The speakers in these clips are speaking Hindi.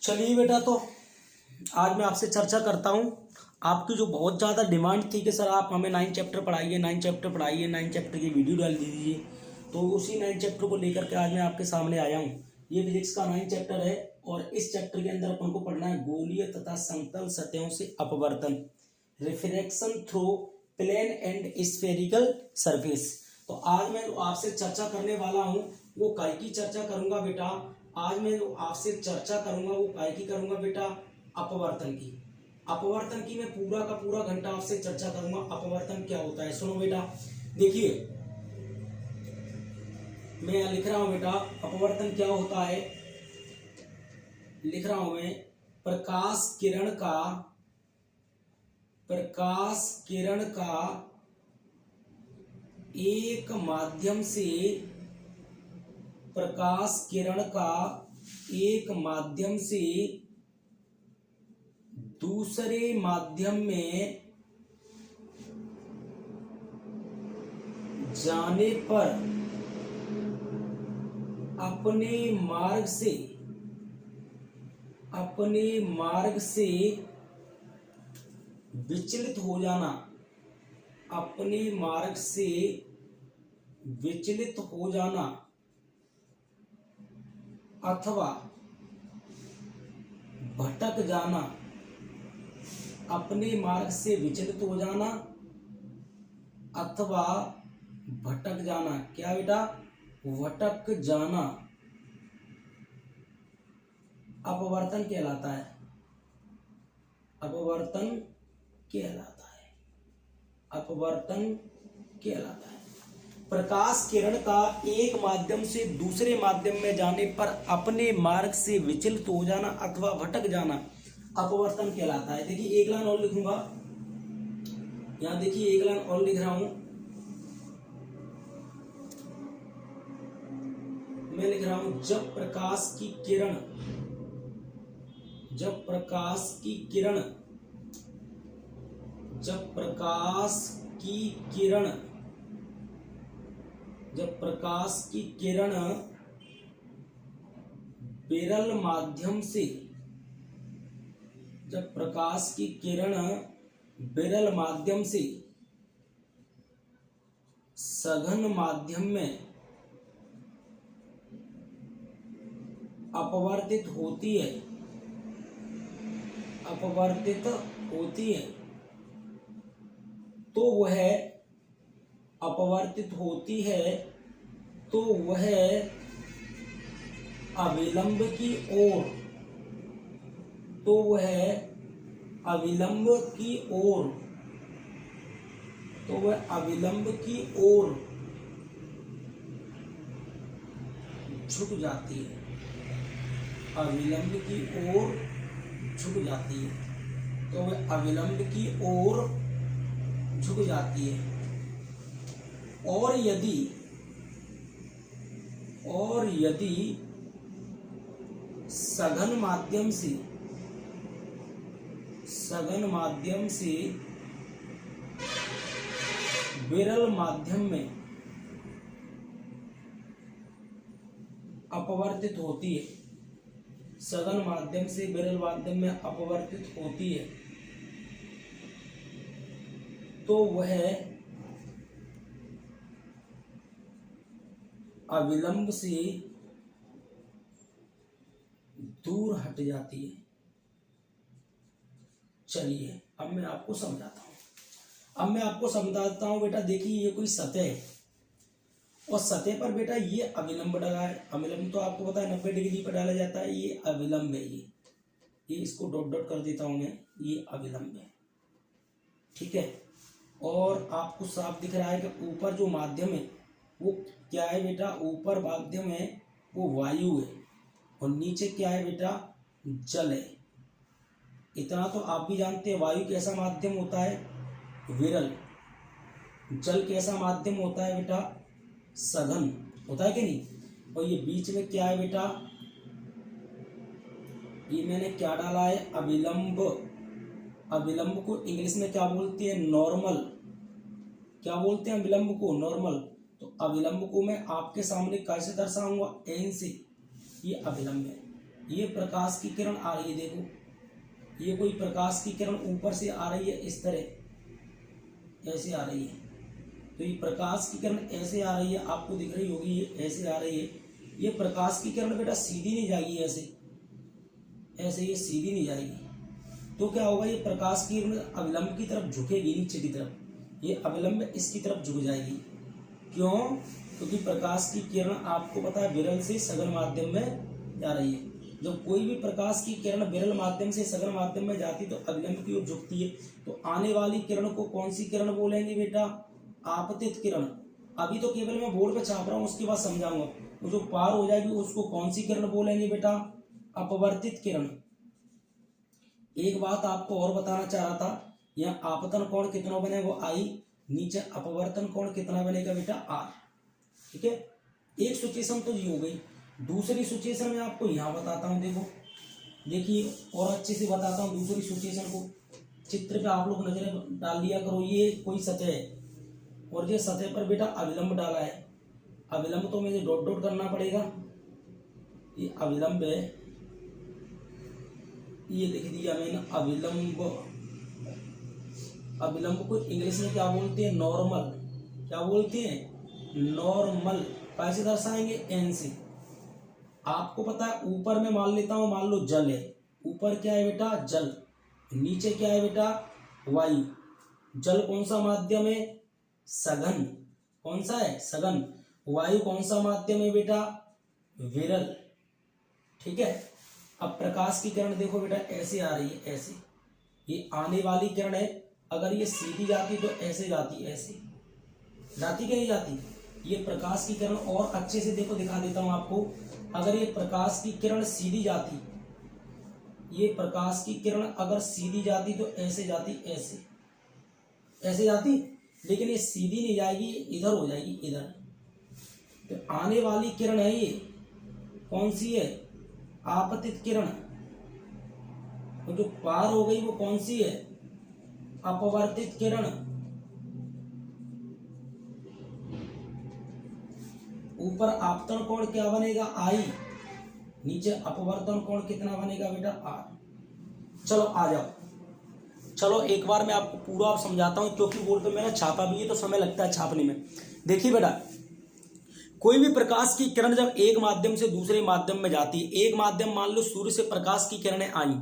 चलिए बेटा, तो आज मैं आपसे चर्चा करता हूँ। आपकी जो बहुत ज़्यादा डिमांड थी कि सर आप हमें 9 चैप्टर पढ़ाइए, 9 चैप्टर पढ़ाइए, 9 चैप्टर की वीडियो डाल दीजिए, तो उसी 9 चैप्टर को लेकर के आज मैं आपके सामने आया हूँ। ये फिजिक्स का 9 चैप्टर है और इस चैप्टर के अंदर अपन को पढ़ना है गोलीय तथा समतल सतहों से अपवर्तन, refraction through plane and spherical surface. तो आज मैं जो आपसे चर्चा करने वाला हूँ वो काय की चर्चा करूंगा बेटा। आज मैं जो आपसे चर्चा करूंगा वो काय की करूंगा बेटा, अपवर्तन की। अपवर्तन की मैं पूरा का पूरा घंटा आपसे चर्चा करूंगा। अपवर्तन क्या होता है सुनो बेटा, देखिए मैं यहाँ लिख रहा हूं बेटा, अपवर्तन क्या होता है लिख रहा हूं मैं। प्रकाश किरण का एक माध्यम से दूसरे माध्यम में जाने पर अपने मार्ग से विचलित हो जाना अथवा भटक जाना। अपने मार्ग से विचलित हो जाना अथवा भटक जाना। क्या बेटा? भटक जाना अपवर्तन कहलाता है। अपवर्तन कहलाता है। प्रकाश किरण का एक माध्यम से दूसरे माध्यम में जाने पर अपने मार्ग से विचलित हो जाना अथवा भटक जाना अपवर्तन कहलाता है। देखिए एक लाइन और लिखूंगा, यहां देखिए एक लाइन और लिख रहा हूं मैं, लिख रहा हूं जब प्रकाश की किरण विरल माध्यम से सघन माध्यम में अपवर्तित होती है तो वह अविलंब की ओर झुक जाती है। तो वह अविलंब की ओर झुक जाती है। और यदि सघन माध्यम से विरल माध्यम में अपवर्तित होती है, सघन माध्यम से विरल माध्यम में अपवर्तित होती है, तो वह अविलंब से दूर हट जाती है। चलिए अब मैं आपको समझाता हूं बेटा। देखिए ये कोई सतह है और सतह पर बेटा ये अविलंब लगा है। अविलंब तो आपको पता है 90 डिग्री पर डाला जाता है। ये अविलंब है। ये इसको डॉट डॉट कर देता हूं मैं, ये अविलंब है, ठीक है। और आपको साफ दिख रहा है कि ऊपर जो माध्यम है वो क्या है बेटा? ऊपर माध्यम है वो वायु है और नीचे क्या है बेटा? जल है। इतना तो आप भी जानते हैं। वायु कैसा माध्यम होता है? विरल। जल कैसा माध्यम होता है बेटा? सघन होता है कि नहीं? और ये बीच में क्या है बेटा? ये मैंने क्या डाला है? अविलंब। अविलंब को इंग्लिश में क्या बोलते हैं? नॉर्मल। क्या बोलते हैं अविलंब को? नॉर्मल। तो अविलंब को मैं आपके सामने कैसे दर्शाऊंगा? एन से। ये अविलंब है, ये प्रकाश की किरण आ रही है, देखो ये कोई प्रकाश की किरण ऊपर से आ रही है, इस तरह ऐसे आ रही है। तो ये प्रकाश की किरण ऐसे आ रही है, आपको दिख रही होगी, ये ऐसे आ रही है। ये प्रकाश की किरण बेटा सीधी नहीं जाएगी, ऐसे ऐसे ये सीधी नहीं जाएगी। तो क्या होगा, ये प्रकाश की किरण अविलंब की तरफ झुकेगी, नीचे की तरफ, ये अविलंब इसकी तरफ झुक जाएगी। क्यों? क्योंकि प्रकाश की किरण आपको पता है विरल से सघन माध्यम में जा रही है। जब कोई भी प्रकाश की किरण विरल माध्यम से सघन माध्यम में जाती है तो अविलंब की ओर झुकती है। तो आने वाली किरण को कौन सी किरण बोलेंगे बेटा? आपतित किरण। अभी तो केवल मैं बोर्ड पे छाप रहा हूँ, उसके बाद समझाऊंगा। वो जो पार हो जाएगी उसको कौन सी किरण बोलेंगे बेटा? अपवर्तित किरण। एक बात आपको और बताना चाह रहा था, यहाँ आपतन कोण कितना बनेगा? वो आई। नीचे अपवर्तन कोण कितना बनेगा बेटा? आर। ठीक है, एक सिचुएशन तो ये हो गई। दूसरी सिचुएशन में आपको यहाँ बताता हूँ, देखो देखिए और अच्छे से बताता हूँ दूसरी सिचुएशन को। चित्र पे आप लोग नजर डाल लिया करो। ये कोई सतह है और ये सतह पर बेटा अविलंब डाला है। अविलंब तो मुझे डॉट डॉट करना पड़ेगा। ये अविलंब है, ये लिख दिया मैंने अविलंब। अविलंब को इंग्लिश में क्या बोलते हैं? नॉर्मल। क्या बोलते हैं? नॉर्मल। कैसे दर्शाएंगे? एन से। आपको पता है ऊपर में मान लेता हूं, मान लो जल है। ऊपर क्या है बेटा? जल। नीचे क्या है बेटा? वायु। जल कौन सा माध्यम है? सघन। कौन सा है? सघन। वायु कौन सा माध्यम है बेटा? विरल। ठीक है, अब प्रकाश की किरण देखो बेटा ऐसे आ रही है, ऐसे। ये आने वाली किरण है। अगर ये सीधी जाती तो ऐसे जाती, ऐसे जाती कि नहीं जाती? ये प्रकाश की किरण और अच्छे से देखो, दिखा देता हूं आपको। अगर ये प्रकाश की किरण सीधी जाती, ये प्रकाश की किरण अगर सीधी जाती तो ऐसे जाती, ऐसे ऐसे जाती। लेकिन ये सीधी नहीं जाएगी, इधर हो जाएगी, इधर। तो आने वाली किरण है ये कौन सी है? आपतित किरण। तो जो पार हो गई वो कौन सी है? अपवर्तित किरण। ऊपर आपतन कोण क्या बनेगा? आई। नीचे अपवर्तन कोण कितना बनेगा बेटा? आर। चलो आ जाओ, चलो एक बार मैं आपको पूरा समझाता हूं, क्योंकि बोर्ड पे मैंने छापा भी है तो समय लगता है छापने में। देखिए बेटा, कोई भी प्रकाश की किरण जब एक माध्यम से दूसरे माध्यम में जाती है, एक माध्यम मान लो सूर्य से प्रकाश की किरणें आई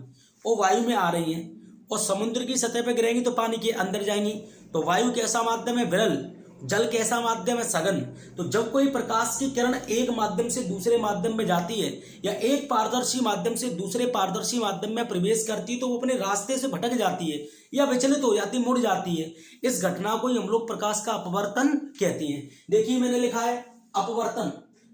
और वायु में आ रही हैं और समुद्र की सतह पर गिरेंगी तो पानी के अंदर जाएंगी। तो वायु कैसा माध्यम है? विरल। जल कैसा माध्यम है? सघन। तो जब कोई प्रकाश की किरण एक माध्यम से दूसरे माध्यम में जाती है या एक पारदर्शी माध्यम से दूसरे पारदर्शी माध्यम में प्रवेश करती है तो वो अपने रास्ते से भटक जाती है या विचलित हो जाती, मुड़ जाती है। इस घटना को ही हम लोग प्रकाश का अपवर्तन कहते हैं। देखिए मैंने लिखा है अपवर्तन।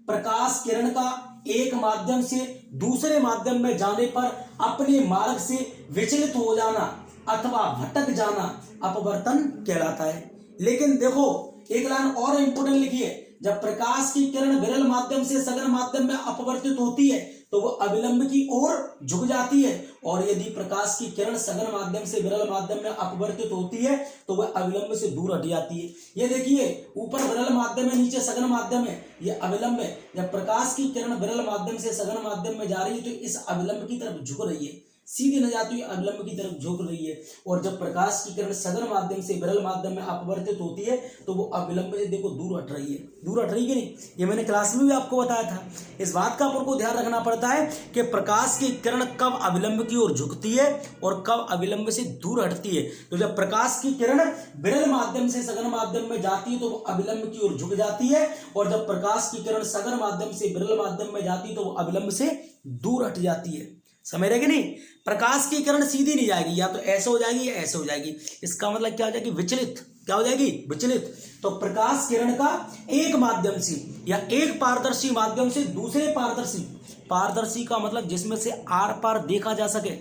प्रकाश किरण का एक माध्यम से दूसरे माध्यम में जाने पर अपने मार्ग से विचलित हो जाना अथवा भटक जाना अपवर्तन कहलाता है। लेकिन देखो एक लाइन और इंपोर्टेंट लिखी है, जब प्रकाश की किरण विरल माध्यम से सघन माध्यम में अपवर्तित होती है तो वो अविलंब की ओर झुक जाती है, और यदि प्रकाश की किरण सघन माध्यम से विरल माध्यम में अपवर्तित होती है तो वह अविलंब से दूर हट जाती है। ये देखिए ऊपर विरल माध्यम है, नीचे सघन माध्यम है, ये अविलंब है। जब प्रकाश की किरण विरल माध्यम से सघन माध्यम में जा रही है तो इस अविलंब की तरफ झुक रही है, सीधी न जाती हुई अविलंब की तरफ झुक रही है। और जब प्रकाश की किरण सघन माध्यम से विरल माध्यम में अपवर्तित होती है तो वो अविलंब से देखो दूर हट रही है। दूर हट रही है कि नहीं? ये मैंने क्लास में भी आपको बताया था। इस बात का अपन को ध्यान रखना पड़ता है कि प्रकाश की किरण कब अविलंब की ओर झुकती है और कब अविलंब से दूर हटती है। तो जब प्रकाश की किरण विरल माध्यम से सघन माध्यम में जाती है तो वो अविलंब की ओर झुक जाती है, और जब प्रकाश की किरण सघन माध्यम से विरल माध्यम में जाती है तो वो अविलंब से दूर हट जाती है। समझ रहे कि नहीं? प्रकाश की किरण सीधी नहीं जाएगी, या तो ऐसे हो जाएगी या ऐसे हो जाएगी। इसका मतलब क्या हो जाएगी? विचलित। क्या हो जाएगी? विचलित। तो प्रकाश किरण का एक माध्यम से या एक पारदर्शी माध्यम से दूसरे पारदर्शी, पारदर्शी का मतलब जिसमें से आर पार देखा जा सके।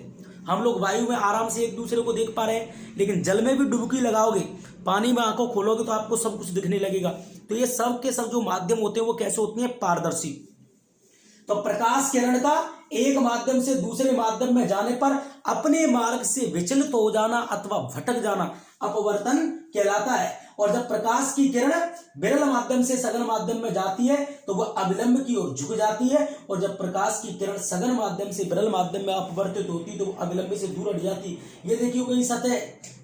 हम लोग वायु में आराम से एक दूसरे को देख पा रहे हैं, लेकिन जल में भी डुबकी लगाओगे, पानी में आंखों खोलोगे तो आपको सब कुछ दिखने लगेगा। तो ये सब के सब जो माध्यम होते हैं वो कैसे होते हैं? पारदर्शी। तो प्रकाश किरण का एक माध्यम से दूसरे माध्यम में जाने पर अपने मार्ग से विचलित हो जाना अथवा भटक जाना अपवर्तन कहलाता है। और जब प्रकाश की किरण विरल माध्यम से सघन माध्यम में जाती है तो वह अविलंब की ओर झुक जाती है, और जब प्रकाश की किरण सघन माध्यम से विरल माध्यम में अपवर्तित होती है तो वह अविलंब से दूर हट जाती है। ये देखिए कहीं सतह,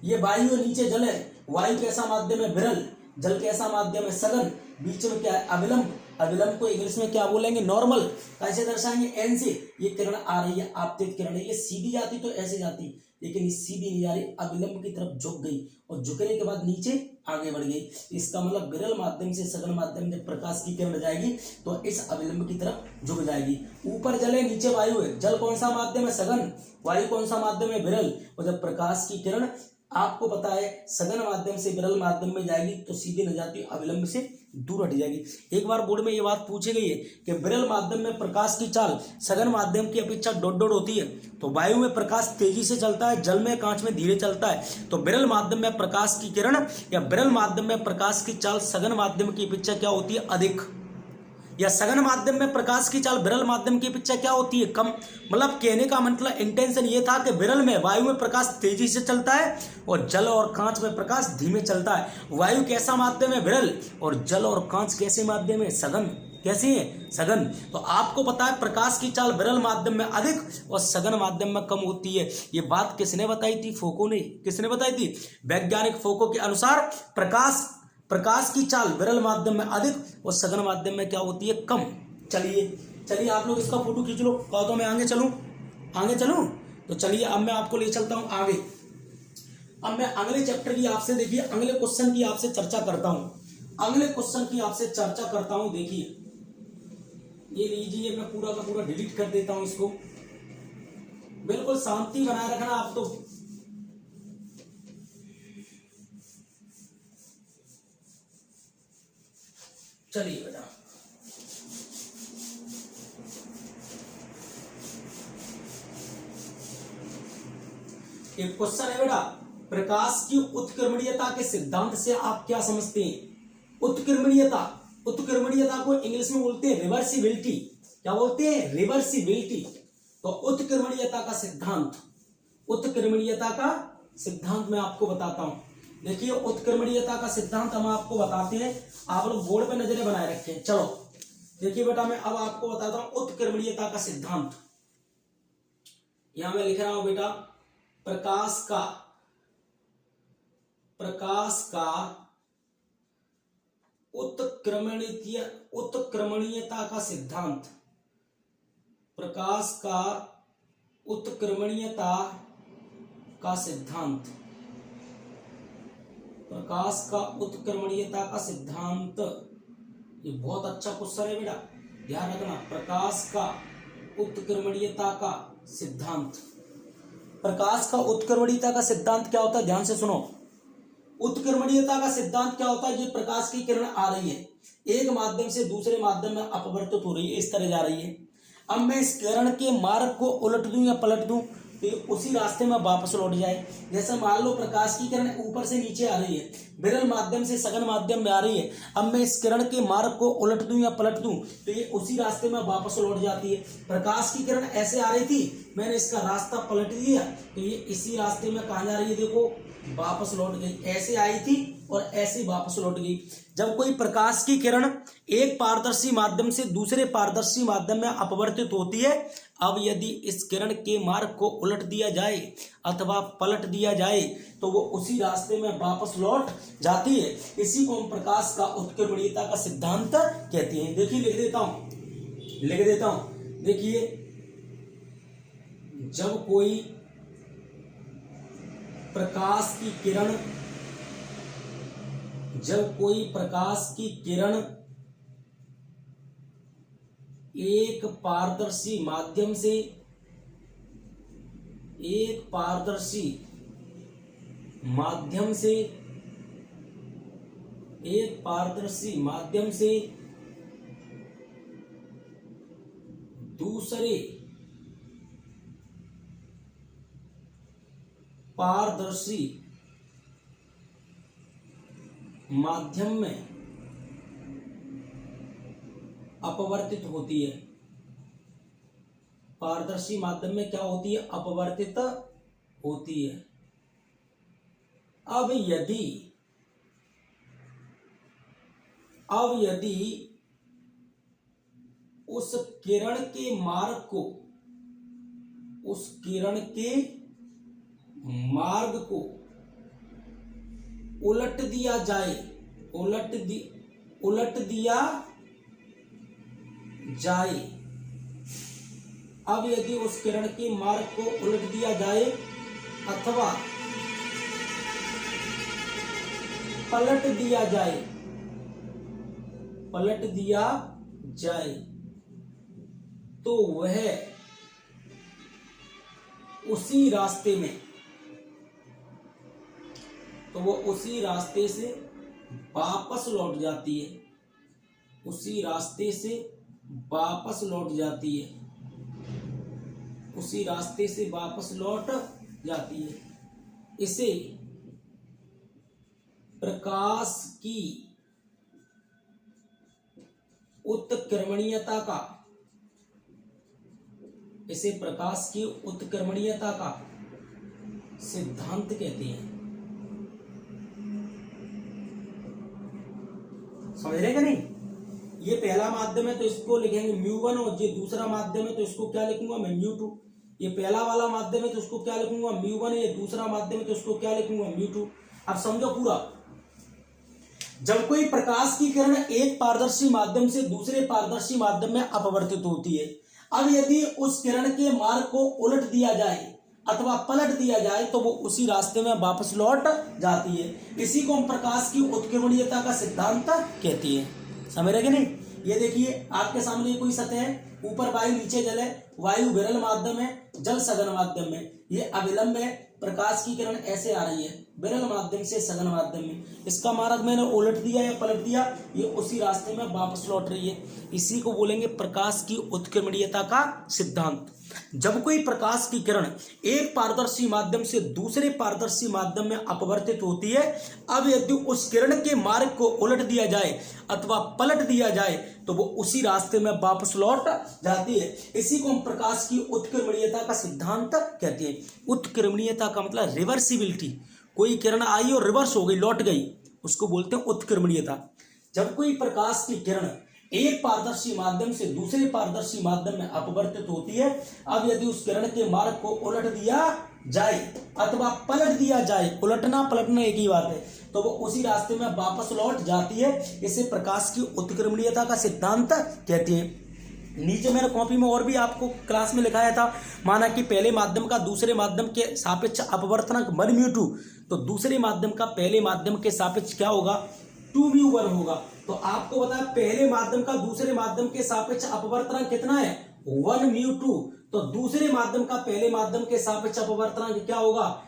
ये वायु और नीचे जल है। वायु कैसा माध्यम है? विरल। जल कैसा माध्यम है? सघन। बीच में क्या है? अविलंब। अविलंब को इंग्लिश में क्या बोलेंगे? नॉर्मल। कैसे दर्शाएंगे? एन से। ये किरण आ रही है, आपतित किरण है, ये सीधी जाती तो ऐसे जाती, लेकिन ये सीधी नहीं जा रही, अविलंब की तरफ झुक गई और झुकने के बाद नीचे आगे बढ़ गई। इसका मतलब विरल माध्यम से सघन माध्यम में प्रकाश की किरण जाएगी तो इस अविलंब की तरफ झुक जाएगी। ऊपर जल है, नीचे वायु है। जल कौन सा माध्यम है? सघन। वायु कौन सा माध्यम है? विरल। और जब प्रकाश की किरण आपको पता है सघन माध्यम से विरल माध्यम में जाएगी तो सीधे न जाती, अविलंब से दूर हट जाएगी। एक बार बोर्ड में ये बात पूछी गई है कि विरल माध्यम में प्रकाश की चाल सघन माध्यम की अपेक्षा डॉट डॉट होती है। तो वायु में प्रकाश तेजी से चलता है, जल में कांच में धीरे चलता है। तो विरल माध्यम में प्रकाश की किरण या विरल माध्यम में प्रकाश की चाल सघन माध्यम की अपेक्षा क्या होती है? अधिक। या सघन माध्यम में प्रकाश की चाल विरल माध्यम की अपेक्षा क्या होती है? कम। मतलब कहने का मतलब इंटेंशन ये था कि विरल में वायु में प्रकाश तेजी से चलता है और जल और कांच में प्रकाश धीमे चलता है। वायु कैसा माध्यम है? विरल। और जल और कांच कैसे माध्यम है? सघन। कैसे है? सघन। तो आपको पता है प्रकाश की चाल विरल माध्यम में अधिक और सघन माध्यम में कम होती है। ये बात किसने बताई थी? फोको ने। किसने बताई थी? वैज्ञानिक फोको के अनुसार प्रकाश की चाल विरल माध्यम में अधिक और सघन माध्यम में क्या होती है? कम। चलिए आप लोग इसका फोटो खींच लो। कहो तो मैं आगे चलूं? तो चलिए अब मैं आपको ले चलता हूं आगे। अब मैं अगले चैप्टर की आपसे, देखिए अगले क्वेश्चन की आपसे चर्चा करता हूं। देखिए ये लीजिए, मैं पूरा का पूरा डिलीट कर देता हूं इसको। बिल्कुल शांति बनाए रखना आप तो। चलिए बेटा, एक क्वेश्चन है बेटा, प्रकाश की उत्क्रमणीयता के सिद्धांत से आप क्या समझते हैं? उत्क्रमणीयता को इंग्लिश में बोलते हैं रिवर्सिबिलिटी। क्या बोलते हैं? रिवर्सिबिलिटी। तो उत्क्रमणीयता का सिद्धांत मैं आपको बताता हूं। देखिए उत्क्रमणीयता का सिद्धांत हम आपको बताते हैं, आप लोग बोर्ड पे नजरें बनाए रखें। चलो देखिए बेटा, मैं अब आपको बताता हूं उत्क्रमणीयता का सिद्धांत। यहां मैं लिख रहा हूं बेटा, प्रकाश का उत्क्रमणीयता का सिद्धांत। प्रकाश का उत्क्रमणीयता का सिद्धांत। प्रकाश का उत्क्रमणीयता का सिद्धांत, ये बहुत अच्छा क्वेश्चन है बेटा, ध्यान रखना। प्रकाश का उत्क्रमणीयता का सिद्धांत। प्रकाश का उत्क्रमणीयता का सिद्धांत क्या होता है? ध्यान से सुनो। उत्क्रमणीयता का सिद्धांत क्या होता है? जो प्रकाश की किरण आ रही है, एक माध्यम से दूसरे माध्यम में अपवर्तित हो रही है, इस तरह जा रही है। अब मैं इस किरण के मार्ग को उलट दूं या पलट दूं तो ये उसी रास्ते में वापस लौट जाए। जैसे मान लो प्रकाश की किरण ऊपर से नीचे आ रही है, विरल माध्यम से सघन माध्यम में आ रही है। अब मैं इस किरण के मार्ग को उलट दूं या पलट दूं तो ये उसी रास्ते में वापस लौट जाती है। प्रकाश की किरण ऐसे आ रही थी, मैंने इसका रास्ता पलट दिया तो ये इसी रास्ते में कहाँ जा रही है? देखो वापस लौट गई। ऐसे आई थी और ऐसे वापस लौट गई। जब कोई प्रकाश की किरण एक पारदर्शी माध्यम से दूसरे पारदर्शी माध्यम में अपवर्तित होती है, अब यदि इस किरण के मार्ग को उलट दिया जाए अथवा पलट दिया जाए तो वो उसी रास्ते में वापस लौट जाती है। इसी को हम प्रकाश का उत्क्रमणीयता का सिद्धांत कहते हैं। देखिए लिख देता हूं। देखिए जब कोई प्रकाश की किरण एक पारदर्शी माध्यम से दूसरे पारदर्शी माध्यम में अपवर्तित होती है। पारदर्शी माध्यम में क्या होती है? अपवर्तित होती है। अब यदि अब यदि उस किरण के मार्ग को उलट दिया जाए, अब यदि उस किरण के मार्ग को उलट दिया जाए अथवा पलट दिया जाए तो वह उसी रास्ते से वापस लौट जाती है, उसी रास्ते से वापस लौट जाती है। इसे प्रकाश की उत्क्रमणीयता का सिद्धांत कहते हैं। समझ रहे क्या नहीं? ये पहला माध्यम है तो इसको लिखेंगे μ1 और ये दूसरा माध्यम है तो इसको क्या लिखूंगा मैं μ2। ये पहला वाला माध्यम है तो इसको क्या लिखूंगा μ1, ये दूसरा माध्यम है तो इसको क्या लिखूंगा μ2। अब समझो पूरा, जब कोई प्रकाश की किरण एक पारदर्शी माध्यम से दूसरे पारदर्शी माध्यम में अपवर्तित होती है, अब यदि उस किरण के मार्ग को उलट दिया जाए अथवा पलट दिया जाए तो वो उसी रास्ते में वापस लौट जाती है। इसी को हम प्रकाश की उत्क्रमणीयता का सिद्धांत कहती है। समझ रहे कि नहीं? ये देखिए आपके सामने कोई सतह है, ऊपर वायु नीचे जल है, वायु विरल माध्यम है, जल सघन माध्यम है, ये अविलंब है, प्रकाश की किरण ऐसे आ रही है विरल माध्यम से सघन माध्यम में, इसका मार्ग मैंने उलट दिया या पलट दिया, ये उसी रास्ते में वापस लौट रही है। इसी को बोलेंगे प्रकाश की उत्क्रमणीयता का सिद्धांत। जब कोई प्रकाश की किरण एक पारदर्शी माध्यम से दूसरे पारदर्शी माध्यम में अपवर्तित होती है, अब यदि उस किरण के मार्ग को उलट दिया जाए अथवा पलट दिया जाए तो वो उसी रास्ते में वापस लौट जाती है। इसी को हम प्रकाश की उत्क्रमणीयता का सिद्धांत कहते हैं। उत्क्रमणीयता का मतलब रिवर्सिबिलिटी, कोई किरण आई और रिवर्स हो गई, लौट गई, उसको बोलते हैं उत्क्रमणीयता। जब कोई प्रकाश की किरण एक पारदर्शी माध्यम से दूसरे पारदर्शी माध्यम में अपवर्तित होती है, अब यदि उस किरण के मार्ग को उलट दिया जाए अथवा पलट दिया जाए, उलटना पलटना एक ही बात है, तो वो उसी रास्ते में वापस लौट जाती है। इसे प्रकाश की उत्क्रमणीयता का सिद्धांत कहते हैं। नीचे मैंने कॉपी में और भी आपको क्लास में लिखाया था, माना कि पहले माध्यम का दूसरे माध्यम के सापेक्ष अपवर्तनांक 1μ2, तो दूसरे माध्यम का पहले माध्यम के सापेक्ष क्या होगा 2μ1 होगा। तो आपको बताया पहले माध्यम का दूसरे माध्यम के सापेक्ष अपवर्तनांक कितना है 1μ2, तो दूसरे माध्यम का पहले माध्यम के सापेक्ष अपवर्तनांक क्या होगा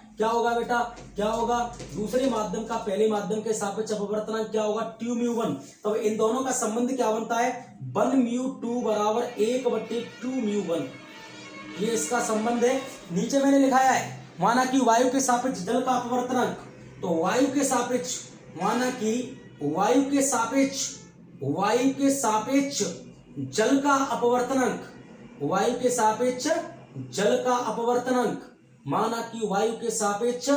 बेटा, क्या होगा? दूसरे माध्यम का पहले माध्यम के सापेक्ष अपवर्तनांक क्या होगा 2μ1। तब इन दोनों का संबंध क्या बनता है 1μ2 बराबर 1/2μ1, ये इसका संबंध है। नीचे मैंने लिखाया है, माना कि वायु के सापेक्ष जल का अपवर्तनांक, तो वायु के सापेक्ष माना कि वायु के सापेक्ष जल का अपवर्तनांक, वायु के सापेक्ष जल का अपवर्तनांक, माना कि वायु के सापेक्ष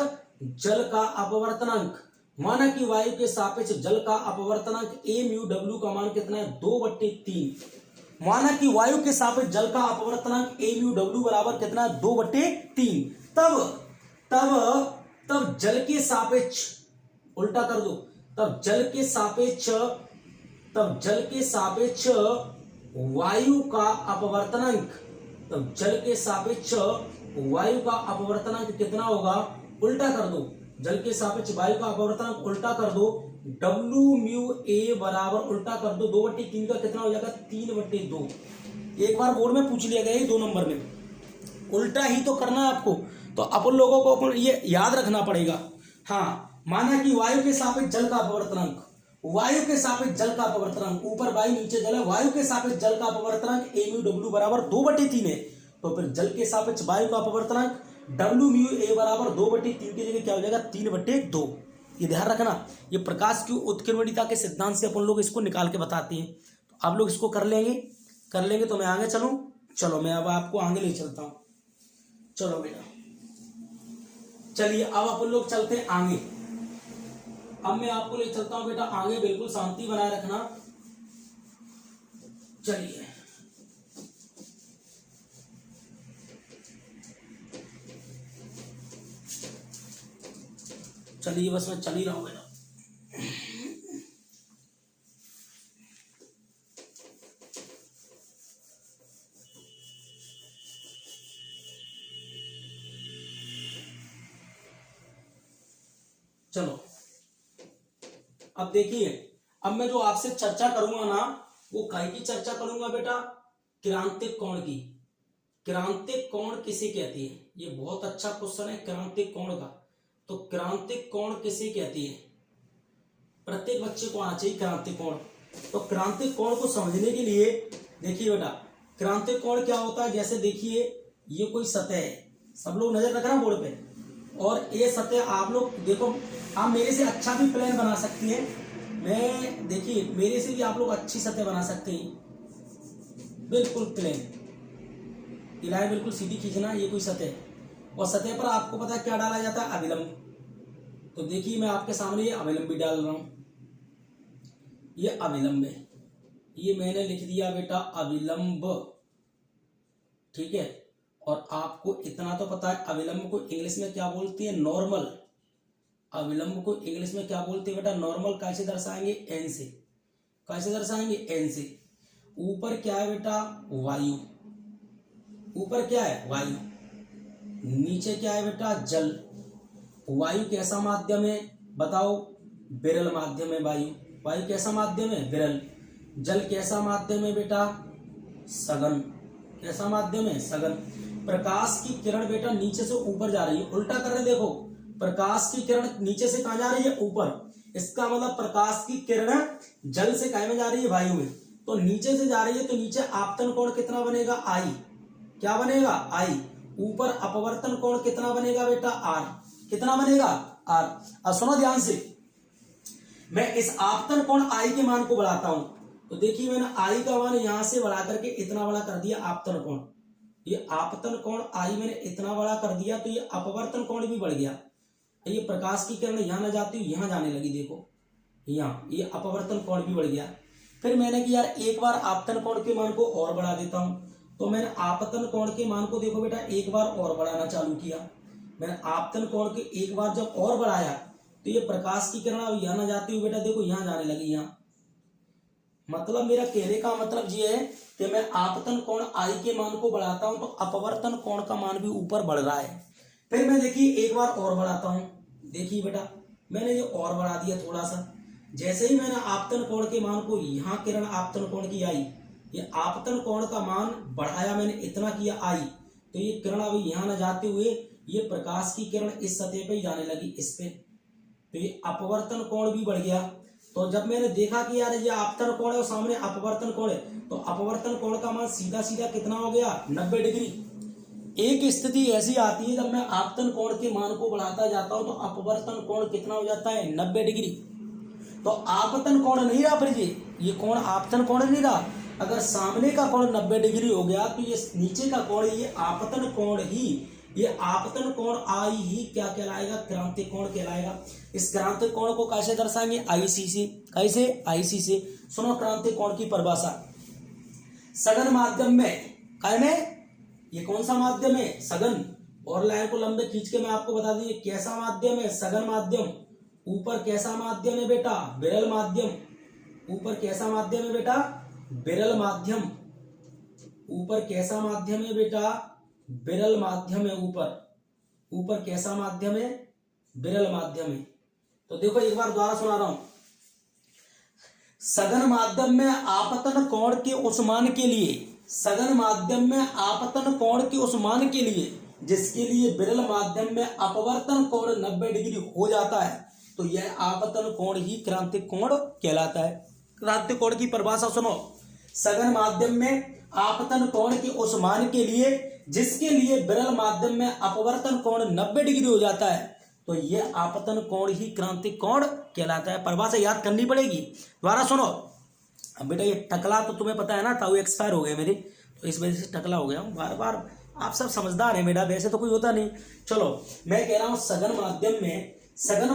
जल का अपवर्तनांक, माना कि वायु के सापेक्ष जल का अपवर्तनांक aμw का मान कितना है 2/3। माना कि वायु के सापेक्ष जल का अपवर्तनांक aμw बराबर कितना है 2/3। तब जल के सापेक्ष उल्टा कर दो, तब जल के सापेक्ष वायु का अपवर्तनांक, तब जल के सापेक्ष वायु का अपवर्तनांक कितना होगा, उल्टा कर दो, जल के सापेक्ष वायु का अपवर्तनांक उल्टा कर दो, WμA बराबर उल्टा कर दो 2/3 का कितना हो जाएगा 3/2। एक बार बोर्ड में पूछ लिया गया है 2 नंबर में, उल्टा ही तो करना है आपको, तो अपन लोगों को अपन ये याद रखना पड़ेगा। हाँ, माना कि वायु के सापेक्ष जल का अपवर्तनांक, वायु के सापेक्ष जल का अपवर्तनांक, ऊपर वायु नीचे जल है, वायु के सापेक्ष जल का अपवर्तनांक aμw बराबर 2/3 है, तो फिर जल के सापेक्ष वायु का अपवर्तनांक WμA बराबर 2/3 की जगह क्या हो जाएगा 3/2। ये ध्यान रखना, ये प्रकाश की उत्क्रमणीयता के सिद्धांत से अपन लोग इसको निकाल के बताते हैं। तो आप लोग इसको कर लेंगे तो मैं आगे चलूं। चलो मैं अब आपको आगे ले चलता हूं। चलो बेटा, चलिए अब अपन लोग चलते हैं आगे। अब मैं आपको ले चलता हूं बेटा आगे, बिल्कुल शांति बनाए रखना। चलिए चलिए, बस मैं चल ही रहा हूं बेटा। चलो अब देखिए, अब मैं जो आपसे चर्चा करूंगा ना, वो काय की चर्चा करूंगा बेटा, क्रांतिक कोण की। क्रांतिक कोण किसे कहती है? ये बहुत अच्छा क्वेश्चन है, क्रांतिक कोण का। तो क्रांतिक कोण किसे कहती है? प्रत्येक बच्चे को आना चाहिए क्रांतिक कोण। तो क्रांतिक कोण को समझने के लिए देखिए बेटा, क्रांतिक कोण क्या होता है, जैसे देखिए ये कोई सतह है, सब लोग नजर रखना बोर्ड पे, और ये सतह आप लोग देखो, आप मेरे से अच्छा भी प्लान बना सकती हैं। मैं देखिए मेरे से भी आप लोग अच्छी सतह बना सकते हैं, बिल्कुल प्लेन, इलाही बिल्कुल सीधी खींचना, ये कोई सतह, और सतह पर आपको पता है क्या डाला जाता है? अभिलंब। तो देखिए मैं आपके सामने ये अभिलंब भी डाल रहा हूं, ये अभिलंब है, ये मैंने लिख दिया बेटा अभिलंब, ठीक है। और आपको इतना तो पता है अभिलंब को इंग्लिश में क्या बोलती है? नॉर्मल। अभिलंब को इंग्लिश में क्या बोलते हैं बेटा? नॉर्मल। कैसे दर्शाएंगे? एन से। कैसे दर्शाएंगे? एन से। ऊपर क्या है बेटा? वायु। ऊपर क्या है? वायु। नीचे क्या है बेटा? जल। वायु कैसा माध्यम है बताओ? विरल माध्यम है वायु। वायु कैसा माध्यम है? विरल। जल कैसा माध्यम है बेटा? सघन। कैसा माध्यम है? सघन। प्रकाश की किरण बेटा नीचे से ऊपर जा रही है, उल्टा कर रहे देखो, प्रकाश की किरण नीचे से कहां जा रही है? ऊपर। इसका मतलब प्रकाश की किरण जल से कहां में जा रही है? वायु में। तो नीचे से जा रही है, तो नीचे आपतन कोण कितना बनेगा? आई। क्या बनेगा? आई। ऊपर अपवर्तन कोण कितना बनेगा बेटा? आर। कितना बनेगा? आर। अब सुनो ध्यान से, मैं इस आपतन कोण आई के मान को बढ़ाता हूं, तो देखिए मैंने आई का मान यहां से बढ़ा करके इतना बड़ा कर दिया आपतन कोण। ये आपतन कोण आई मैंने इतना बड़ा कर दिया, तो ये अपवर्तन कोण भी बढ़ गया। ये प्रकाश की किरण यहां ना जाती हुई यहां जाने लगी, देखो यहाँ, ये अपवर्तन कोण भी बढ़ गया। फिर मैंने कि यार एक बार आपतन कोण के मान को और बढ़ा देता हूं, तो मैंने आपतन कोण के मान को देखो बेटा एक बार और बढ़ाना चालू किया। मैंने आपतन कोण के एक बार जब और बढ़ाया, तो ये प्रकाश की किरण अब यहां ना जाती हुई बेटा देखो यहां जाने लगी, यहाँ। मतलब मेरा कहने का मतलब ये है कि मैं आपतन कोण आई के मान को बढ़ाता हूं, तो अपवर्तन कोण का मान भी ऊपर बढ़ रहा है। फिर मैं देखिए एक बार और बढ़ाता हूं, देखिए बेटा मैंने ये और बढ़ा दिया थोड़ा सा। जैसे ही मैंने आपतन कोण के मान को, यहाँ किरण आपतन कोण की आई, ये आपतन कोण का मान बढ़ाया मैंने, इतना किया आई, तो ये किरण अभी यहाँ न जाते हुए ये प्रकाश की किरण इस सतह पे ही जाने लगी, इस पे, तो ये अपवर्तन कोण भी बढ़ गया। तो जब मैंने देखा कि यार ये आपतन कोण है और सामने अपवर्तन कोण है, तो अपवर्तन कोण का मान सीधा सीधा कितना हो गया? 90 डिग्री। एक स्थिति ऐसी आती है जब मैं आपतन कोण के मान को बढ़ाता जाता हूं, तो अपवर्तन कोण कितना हो जाता है? 90 डिग्री। तो आपतन कोण नहीं रहा फिर ये कोण आपतन कोण नहीं रहा। अगर सामने का कोण 90 डिग्री हो गया, तो ये नीचे का कोण, ये आपतन कोण ही, ये आपतन कोण आई ही क्या कहलाएगा? क्रांतिक कोण कहलाएगा। इस क्रांतिक कोण को कैसे दर्शाएंगे? आईसी से। कैसे? आईसी से। सुनो क्रांतिक कोण की परिभाषा, सघन माध्यम में, काय में, ये कौन सा माध्यम है? सघन। और लाइन को लंबे खींच के मैं आपको बता दूं ये कैसा माध्यम है? सघन माध्यम। ऊपर कैसा माध्यम है बेटा? विरल माध्यम। ऊपर कैसा माध्यम है बेटा? विरल माध्यम। ऊपर कैसा माध्यम है बेटा? विरल माध्यम है। ऊपर कैसा माध्यम है? विरल माध्यम है। तो देखो एक बार दोबारा सुना रहा हूं, सघन माध्यम में आपतन कोण के उस मान के लिए, सघन माध्यम में आपतन कोण के उस मान के लिए जिसके लिए विरल माध्यम में अपवर्तन कोण 90 डिग्री हो जाता है, तो यह आपतन कोण ही क्रांतिक कोण कहलाता है। क्रांतिक कोण की परिभाषा सुनो, सघन माध्यम में आपतन कोण के उस मान के लिए जिसके लिए विरल माध्यम में अपवर्तन कोण 90 डिग्री हो जाता है, तो यह आपतन कोण ही क्रांतिक कोण कहलाता है। परिभाषा याद करनी पड़ेगी। दोबारा सुनो। अब बेटा ये टकला तो तुम्हें पता है ना, ताऊ एक्सपायर हो गए मेरे, तो इस वजह से टकला हो गया हूँ बार बार। आप सब समझदार हैं बेटा, वैसे तो कोई होता नहीं। चलो मैं कह रहा हूँ सघन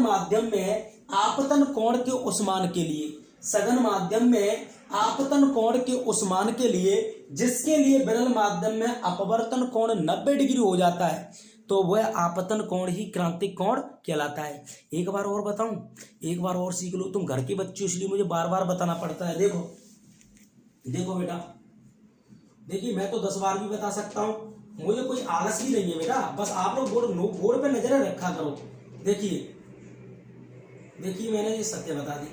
माध्यम में आपतन कोण के उस मान के लिए, सघन माध्यम में आपतन कोण के उस मान के लिए जिसके लिए विरल माध्यम में अपवर्तन कोण 90 डिग्री हो जाता है, तो वह आपतन कोण ही क्रांतिक कोण कहलाता है। एक बार और बताऊं, एक बार और सीख लो, तुम घर के बच्चे इसलिए मुझे बार बार बताना पड़ता है। देखो देखो बेटा, देखिए मैं तो 10 बार भी बता सकता हूं, मुझे कोई आलस भी नहीं है बेटा, बस आप लोग बोर्ड पे नजर रखा करो। देखिए देखिए मैंने ये सत्य बता दी,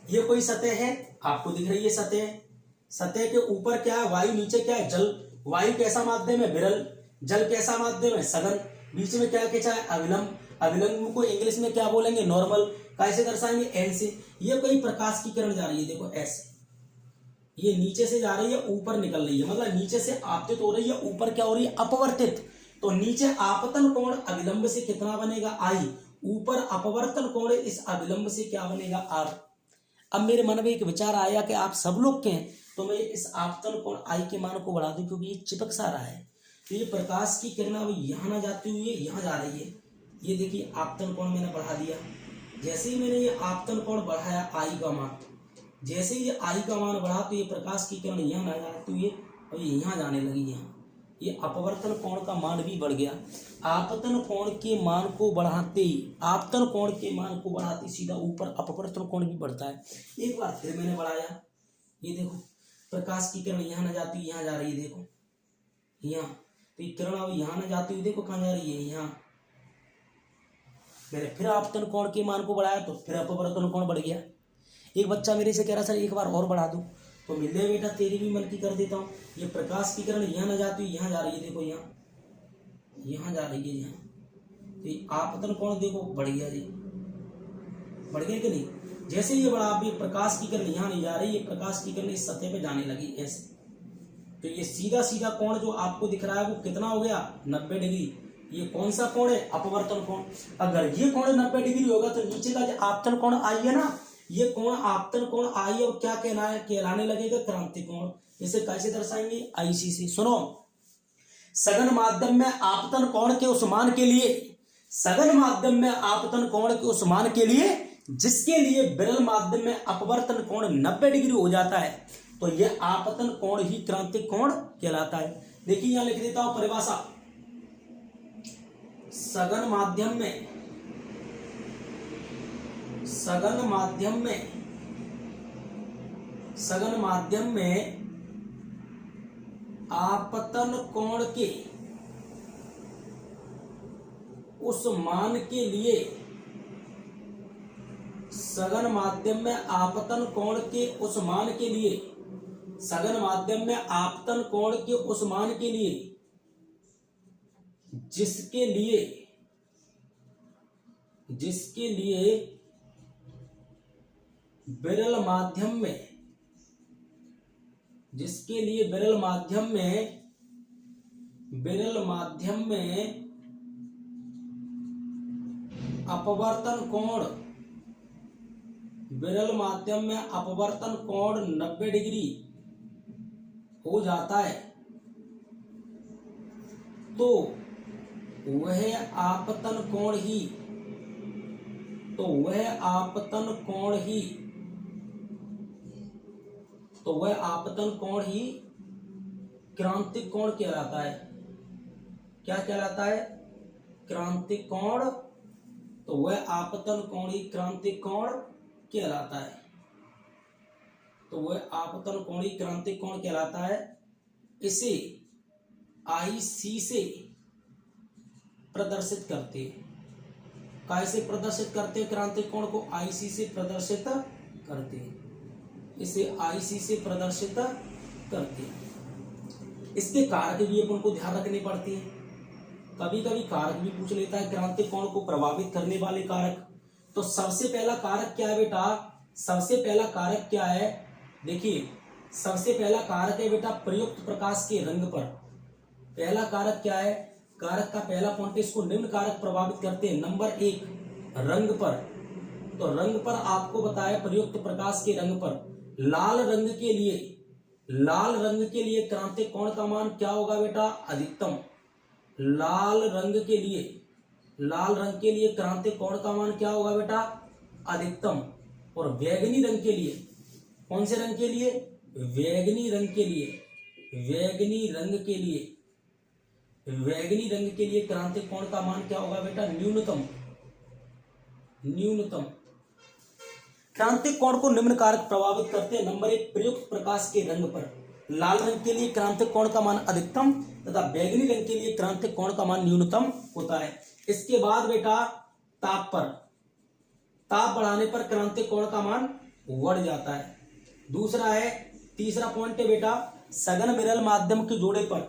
ये कोई सतह है, आपको दिख रही है सतह, सतह के ऊपर क्या है वायु, नीचे क्या है जल। वायु कैसा माध्यम है, विरल। जल कैसा माध्यम है, सघन। बीच में क्या खींचा है, अविलंब। अविलंब को इंग्लिश में क्या बोलेंगे, नॉर्मल। कैसे दर्शाएंगे, एन से। ये कोई प्रकाश की किरण जा रही है, देखो ऐसे, ये नीचे से जा रही है ऊपर निकल रही है, मतलब नीचे से आपतित हो रही है, ऊपर क्या हो रही है, अपवर्तित। तो नीचे आपतन कोण अविलंब से कितना बनेगा, आई। ऊपर अपवर्तन कोण इस अविलंब से क्या बनेगा, आर। अब मेरे मन में एक विचार आया कि आप सब लोग के हैं, तो मैं इस आपतन कोण आई के मान को बढ़ा दूं, क्योंकि ये चिपक सा रहा है। तो ये प्रकाश की किरण अब यहाँ ना जाती हुई यहाँ जा रही है। ये देखिए अब कोण मैंने बढ़ा दिया। जैसे ही मैंने ये आपतन कोण बढ़ाया आई का मान, जैसे ही ये आई का मान बढ़ा तो ये प्रकाश की किरण यहाँ ना जाती हुई और ये यहाँ जाने लगी। यहाँ ये अपवर्तन कोण का मान भी बढ़ गया। आपतन कोण के मान को बढ़ाते, आपतन कोण के मान को बढ़ाते सीधा ऊपर अपवर्तन कोण भी बढ़ता है। एक बार फिर मैंने बढ़ाया, ये देखो प्रकाश की किरण यहाँ न जाती हुई यहाँ जा रही है, देखो यहाँ। तो ये किरण अब यहाँ न जाती हुई देखो कहाँ जा रही है, यहाँ। मैंने फिर आपतन कोण के मान को बढ़ाया तो फिर अपवर्तन कोण बढ़ गया। एक बच्चा मेरे से कह रहा सर एक बार और बढ़ा दूं, तो मिल जाए बेटा, तेरी भी मन की कर देता हूँ। ये प्रकाश की किरण यहाँ न जाती हुई यहाँ जा रही है, देखो यहाँ जा रही है यहाँ। तो ये आपतन कोण देखो बढ़ गया जी, बढ़ गया कि नहीं। जैसे ये बढ़ा, अभी प्रकाश की किरण यहाँ नहीं जा रही, ये प्रकाश की किरण इस सतह पे जाने लगी ऐसे। तो ये सीधा सीधा कोण जो आपको दिख रहा है वो कितना हो गया, 90 डिग्री। ये कौन सा कोण है, अपवर्तन कोण। अगर ये कोण 90 डिग्री होगा तो नीचे का जो आपतन कोण आई है ना, ये कोण आपतन कोण आई और क्या कहलाने लगेगा, क्रांतिक कोण। इसे कैसे दर्शाएंगे, आईसी से। सुनो, सघन माध्यम में आपतन कोण के उस मान के लिए, सघन माध्यम में आपतन कोण के उस मान के लिए जिसके लिए विरल माध्यम में अपवर्तन कोण 90 डिग्री हो जाता है, तो यह आपतन कोण ही क्रांतिक कोण कहलाता है। देखिए यहां लिख देता हूं परिभाषा, सघन माध्यम में, सघन माध्यम में, सघन माध्यम में आपतन कोण के उस मान के लिए, सघन माध्यम में आपतन कोण के उस मान के लिए, सघन माध्यम में आपतन कोण के उस मान के लिए जिसके लिए विरल माध्यम में, जिसके लिए विरल माध्यम में, विरल माध्यम में अपवर्तन कोण, विरल माध्यम में अपवर्तन कोण 90 डिग्री हो जाता है, तो वह आपतन कोण ही, तो वह आपतन कोण ही, तो वह आपतन कोण ही क्रांतिक कोण कहलाता है। क्या कहलाता है, क्रांतिक कोण। तो वह आपतन कोण ही क्रांतिक कोण कहलाता है, तो वह आपतन कोण ही क्रांतिक कोण कहलाता है। इसे आईसी से प्रदर्शित करते हैं। कैसे प्रदर्शित करते हैं, क्रांतिक कोण को आईसी से प्रदर्शित करते हैं, इसे आईसी से प्रदर्शित करते हैं। इसके कारक भी अपन को ध्यान रखने पड़ते हैं। कभी कभी कारक भी पूछ लेता है, क्रांतिक कोण को प्रभावित करने वाले कारक। तो सबसे पहला कारक क्या है बेटा, सबसे पहला कारक क्या है, देखिए सबसे पहला कारक है बेटा प्रयुक्त प्रकाश के रंग पर। पहला कारक क्या है, कारक का पहला पॉइंट, इसको निम्न कारक प्रभावित करते हैं। नंबर 1 रंग पर। तो रंग पर आपको बताया, प्रयुक्त प्रकाश के रंग पर लाल रंग के लिए, लाल रंग के लिए क्रांतिक कोण का मान क्या होगा बेटा, अधिकतम। लाल रंग के लिए, लाल रंग के लिए क्रांतिक कोण का मान क्या होगा बेटा, अधिकतम। और बैंगनी रंग के लिए, कौन से रंग के लिए? बैंगनी रंग के लिए, बैंगनी रंग के लिए, बैंगनी रंग के लिए क्रांतिक कोण का मान क्या होगा बेटा? न्यूनतम। न्यूनतम। क्रांतिक कोण को निम्न कारक प्रभावित करते हैं। नंबर 1, प्रयुक्त प्रकाश के रंग पर। लाल रंग के लिए क्रांतिक कोण का मान अधिकतम तथा बैंगनी रंग के लिए क्रांतिक कोण का मान न्यूनतम होता है। इसके बाद बेटा ताप पर, ताप बढ़ाने पर क्रांतिक कोण का मान बढ़ जाता है। दूसरा है, तीसरा पॉइंट है बेटा सघन विरल माध्यम के जोड़े पर।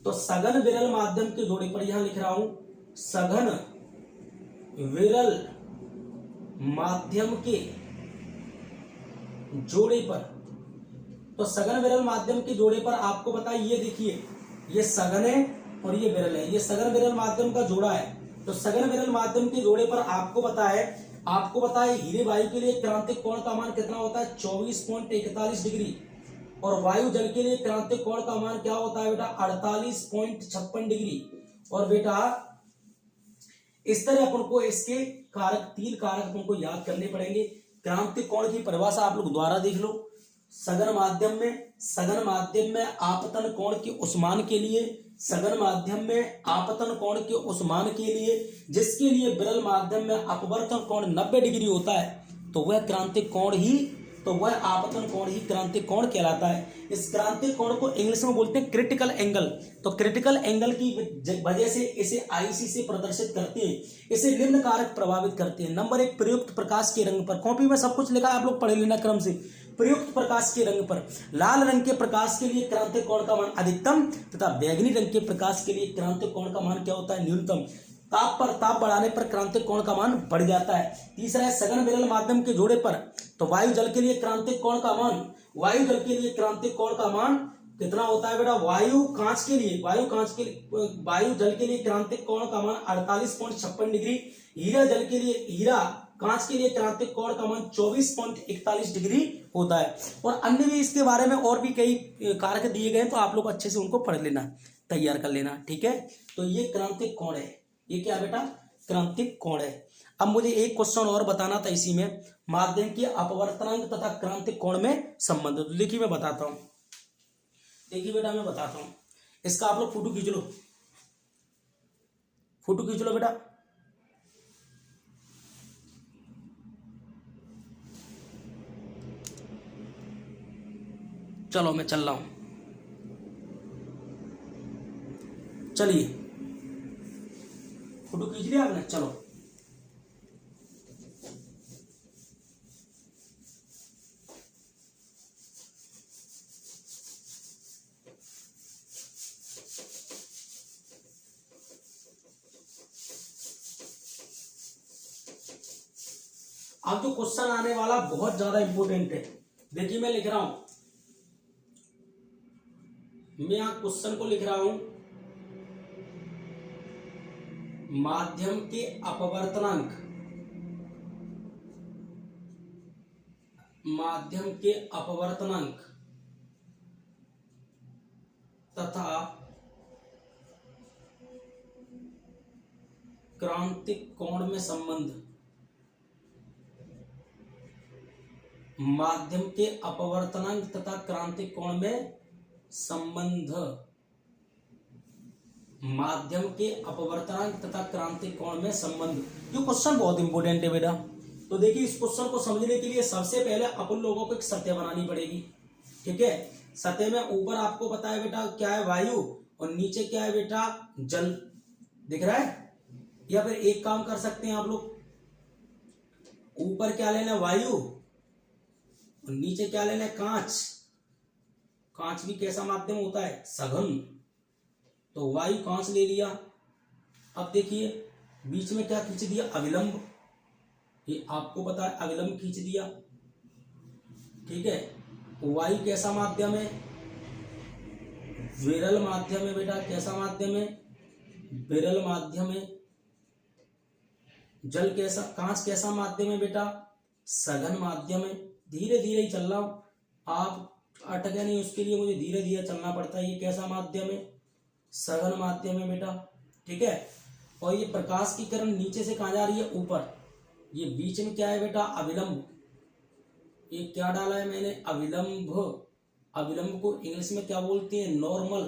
तो सघन विरल माध्यम के जोड़े पर, यहां लिख रहा हूं सघन विरल माध्यम के जोड़े पर। तो सघन विरल माध्यम के जोड़े पर आपको पता है, ये देखिए ये सघन है और ये विरल है, ये सघन विरल माध्यम का जोड़ा है। तो सघन विरल माध्यम के जोड़े पर आपको पता है हीरे वायु के लिए क्रांतिक कोण का मान कितना होता है? 24.41 डिग्री। और वायु जल के लिए क्रांतिक कोण का मान क्या होता है बेटा? 48.56 डिग्री। और बेटा इस तरह अपन को इसके कारक, 3 कारक अपन को याद करने पड़ेंगे। क्रांतिक कोण की परिभाषा आप लोग द्वारा देख लो। सघन माध्यम में आपतन कोण के उस मान के लिए, सघन माध्यम में आपतन कोण के उस मान के लिए जिसके लिए विरल माध्यम में अपवर्तन कोण 90 डिग्री होता है, तो वह क्रांतिक कोण ही, तो वह आपतन कोण ही क्रांतिक कोण कहलाता है। इस क्रांतिक कोण को इंग्लिश में बोलते हैं क्रिटिकल एंगल। तो क्रिटिकल एंगल की वजह से इसे आईसी से प्रदर्शित करते हैं। इसे निम्न कारक प्रभावित करते हैं। नंबर 1, प्रयुक्त प्रकाश के रंग पर। कॉपी में सब कुछ लिखा है, आप लोग पढ़ लेना क्रम से। प्रयुक्त प्रकाश के रंग पर, लाल रंग के प्रकाश के लिए क्रांतिक कोण का मान अधिकतम तथा बैंगनी रंग के प्रकाश के लिए क्रांतिक कोण का मान क्या होता है? न्यूनतम। ताप बढ़ाने पर क्रांतिक कोण का मान बढ़ जाता है। तीसरा है सघन विरल माध्यम के जोड़े पर। तो वायु जल के लिए क्रांतिक कोण का मान, वायु जल के लिए क्रांतिक कोण का मान कितना होता है बेटा? वायु जल के लिए क्रांतिक कोण का मान 48.56 डिग्री। हीरा कांच के लिए क्रांतिक कोण का मान 24.41 डिग्री होता है। और अन्य भी इसके बारे में और भी कई कारक दिए गए हैं, तो आप लोग अच्छे से उनको पढ़ लेना, तैयार कर लेना, ठीक है। तो ये क्रांतिक कोण है, ये क्या बेटा? क्रांतिक कोण है। अब मुझे एक क्वेश्चन और बताना था इसी में, माध्यम के अपवर्तनांक तथा क्रांतिक कोण में संबंध। तो देखिए मैं बताता हूं, देखिए बेटा मैं बताता हूं, इसका आप लोग फोटो खींच लो, फोटो खींच लो बेटा। चलो मैं चल रहा हूं, चलिए फोटो खींच लिया आपने, चलो। अब जो क्वेश्चन आने वाला बहुत ज्यादा इंपॉर्टेंट है। देखिए मैं लिख रहा हूं, मैं यहां क्वेश्चन को लिख रहा हूं, माध्यम के अपवर्तनांक, माध्यम के अपवर्तनांक तथा क्रांतिक कोण में संबंध। माध्यम के अपवर्तनांक तथा क्रांतिक कोण में संबंध, माध्यम के अपवर्तनांक तथा क्रांतिक कोण में संबंध। ये क्वेश्चन बहुत इंपॉर्टेंट है बेटा। तो देखिए इस क्वेश्चन को समझने के लिए सबसे पहले अपन लोगों को एक सतह बनानी पड़ेगी, ठीक है। सतह में ऊपर आपको पता है बेटा क्या है? वायु, और नीचे क्या है बेटा? जल, दिख रहा है। या फिर एक काम कर सकते हैं आप लोग, ऊपर क्या लेना है? वायु, और नीचे क्या लेना है? कांच। कांच भी कैसा माध्यम होता है? सघन। तो वायु कांच ले लिया। अब देखिए बीच में क्या खींच दिया? अविलंब। ये आपको पता है अविलंब खींच दिया, ठीक है। वायु कैसा माध्यम है? विरल माध्यम है बेटा। कैसा माध्यम है? विरल माध्यम है। जल कैसा, कांच कैसा माध्यम है बेटा? सघन माध्यम है। धीरे धीरे ही चल रहा हूं, आप अटके नहीं, उसके लिए मुझे धीरे धीरे चलना पड़ता है। ये कैसा माध्यम है? सघन माध्यम है बेटा, ठीक है। और ये प्रकाश की किरण नीचे से कहां जा रही है? ऊपर। ये बीच में क्या है बेटा, अविलंब। ये क्या डाला है मैंने, अविलंब। अविलंब को इंग्लिश में क्या बोलते हैं, नॉर्मल।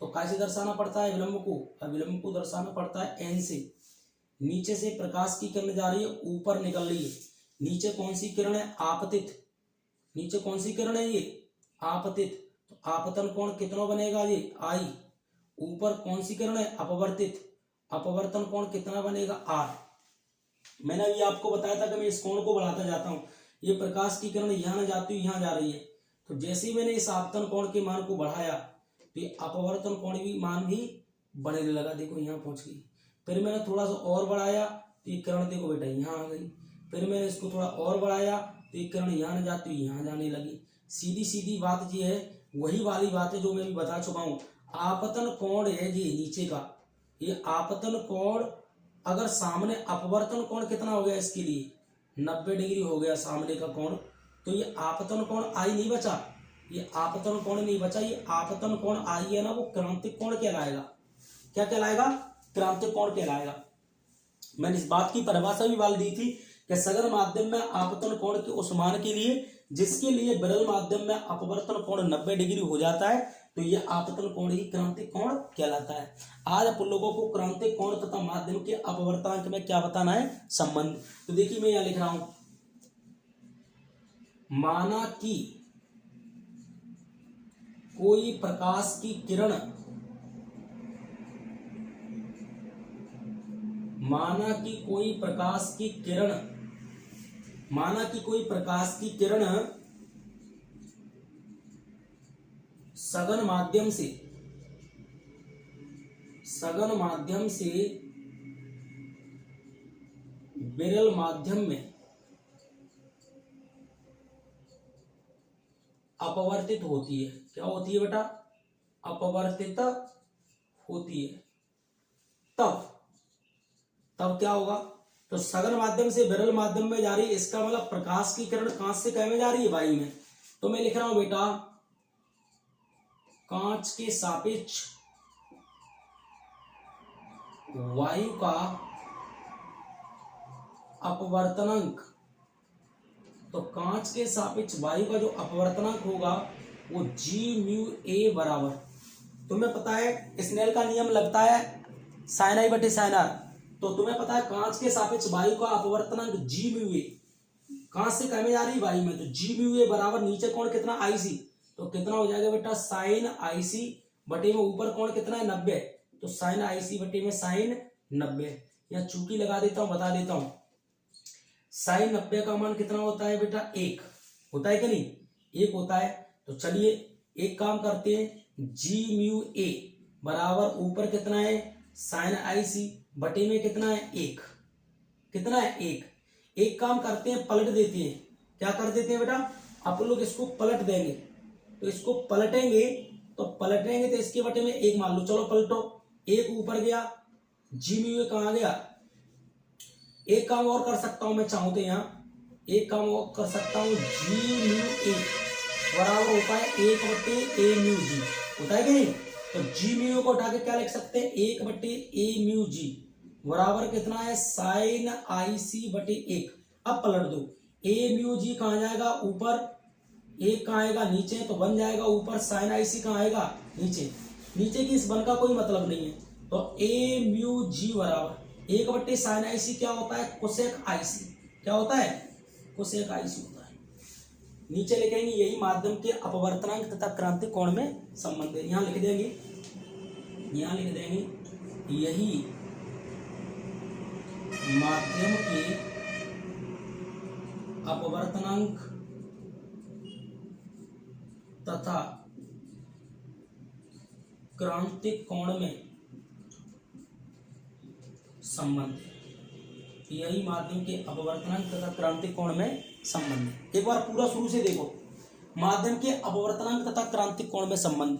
तो कैसे दर्शाना पड़ता है अविलंब को, अविलंब को दर्शाना पड़ता है एन से। नीचे से प्रकाश की किरण जा रही है, ऊपर निकल रही है। नीचे कौन सी किरण है, आपतित। नीचे कौन सी किरण है, ये आपतित। तो आपतन कोण कितना बनेगा, ये आई। ऊपर कौन सी किरण है, अपवर्तित। अपवर्तन कोण कितना बनेगा, आर। मैंने अभी आपको बताया था कि मैं इस कोण को बढ़ाता जाता हूं। ये प्रकाश की किरण यहां जाती हुई यहां जा रही है, तो जैसे ही मैंने इस आपतन कोण के मान को बढ़ाया तो ये अपवर्तन कोण भी मान भी बढ़ने लगा। देखो यहाँ पहुंच गई। फिर मैंने थोड़ा सा और बढ़ाया तो ये किरण देखो बेटा यहाँ आ गई। फिर मैंने इसको थोड़ा और बढ़ाया तो ये किरण यहाँ जाती हुई यहाँ जाने लगी। सीधी सीधी बात ये है, वही वाली बात है जो मैं भी बता चुका हूँ। आपतन कोण है ये नीचे का, ये आपतन कोण अगर सामने अपवर्तन कोण कितना हो गया इसके लिए, 90 डिग्री हो गया सामने का कोण, तो ये आपतन कोण आई नहीं बचा, ये आपतन कोण नहीं बचा। ये आपतन कोण आई है ना, वो क्रांतिक कोण कहलाएगा। क्या कहलाएगा, क्रांतिक कोण कहलाएगा। मैंने इस बात की परिभाषा भी वाल दी थी कि सघन माध्यम में आपतन कोण के उस मान के लिए जिसके लिए विरल माध्यम में अपवर्तन कोण 90 डिग्री हो जाता है, तो ये आपतन कोण ही क्रांतिक कोण कहलाता है। आज आप लोगों को क्रांतिक कोण तथा माध्यम के अपवर्तांक में क्या बताना है, संबंध। तो देखिए मैं यहां लिख रहा हूं, माना कि कोई प्रकाश की किरण, माना कि कोई प्रकाश की किरण, माना कि कोई प्रकाश की किरण सघन माध्यम से, सघन माध्यम से विरल माध्यम में अपवर्तित होती है। क्या होती है बेटा, अपवर्तित होती है। तब तब क्या होगा, तो सघन माध्यम से विरल माध्यम में जा रही है, इसका मतलब प्रकाश की किरण कांच से क्या में जा रही है, वायु में। तो मैं लिख रहा हूं बेटा, कांच के सापेक्ष वायु का अपवर्तनांक, तो कांच के सापेक्ष वायु का जो अपवर्तनांक होगा वो जी म्यू ए बराबर, तुम्हें पता है स्नेल का नियम लगता है साइन आई बटे साइन आर। तो तुम्हें पता है कांच के सापेक्ष वायु का अपवर्तनांक जी म्यू ए, कांच से कह में जा रही है वायु में, तो जी म्यू ए बराबर नीचे कोण कितना आई सी, तो कितना हो जाएगा बेटा साइन आई सी बटे में ऊपर कोण कितना है 90, तो साइन आई सी बटे में साइन 90। या चूकी लगा देता हूं, बता देता हूं, साइन 90 का मान कितना होता है बेटा, 1 होता है कि नहीं, 1 होता है। तो चलिए एक काम करते हैं, जी म्यू ए बराबर ऊपर कितना है साइन आई सी बटे में कितना है 1, कितना है 1। एक काम करते हैं, पलट देते हैं। क्या कर देते हैं बेटा, आप लोग इसको पलट देंगे, तो इसको पलटेंगे, तो पलटेंगे तो इसके बटे में 1 मान लो। चलो पलटो, 1 ऊपर गया, जी म्यू ए कहाँ गया। एक काम और कर सकता हूं मैं चाहूं तो, यहाँ एक काम और कर सकता हूं, जी म्यू ए बराबर होता है 1 बटे ए म्यू जी, होता है कि नहीं। तो जी म्यू को उठा के क्या लिख सकते हैं, 1 बटे ए म्यू जी बराबर कितना है साइन आई सी बटे 1। अब पलट दो, ए म्यू जी कहाँ जाएगा ऊपर, 1 कहाँ आएगा नीचे, तो 1 जाएगा ऊपर, साइन आई सी कहाँ आएगा नीचे। नीचे की इस 1 का कोई मतलब नहीं है, तो ए म्यू जी बराबर 1 बटे साइन आई सी क्या होता है, कोसेक आई सी। क्या होता है, कोसेक आई सी होता है। नीचे लिखेंगे यही माध्यम के अपवर्तनांक तथा क्रांतिक कोण में संबंध है। यहां लिख देंगे, यहां लिख देंगे यही माध्यम के अपवर्तनांक तथा क्रांतिक कोण में संबंध, यही माध्यम के अपवर्तनांक तथा क्रांतिक कोण में संबंध। एक बार पूरा शुरू से देखो, माध्यम के अपवर्तनांक तथा क्रांतिक कोण में संबंध।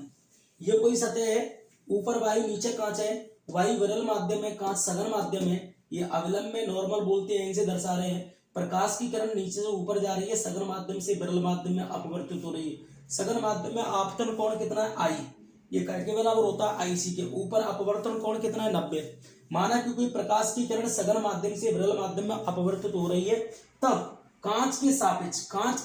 ये कोई सतह है, ऊपर वायु नीचे कांच है, वायु विरल माध्यम है, कांच सघन माध्यम है। ये अविलंब में नॉर्मल बोलते हैं, इनसे दर्शा रहे हैं। प्रकाश की किरण नीचे से ऊपर जा रही है, सघन माध्यम से विरल माध्यम में अपवर्तित हो रही है। सघन माध्यम में आपतन कोण कितना है आई, ये करके बराबर होता है आई सी के, ऊपर अपवर्तन कोण कितना है 90। माना कि कोई प्रकाश की किरण सघन माध्यम से विरल माध्यम में अपवर्तित हो रही है, तब कांच के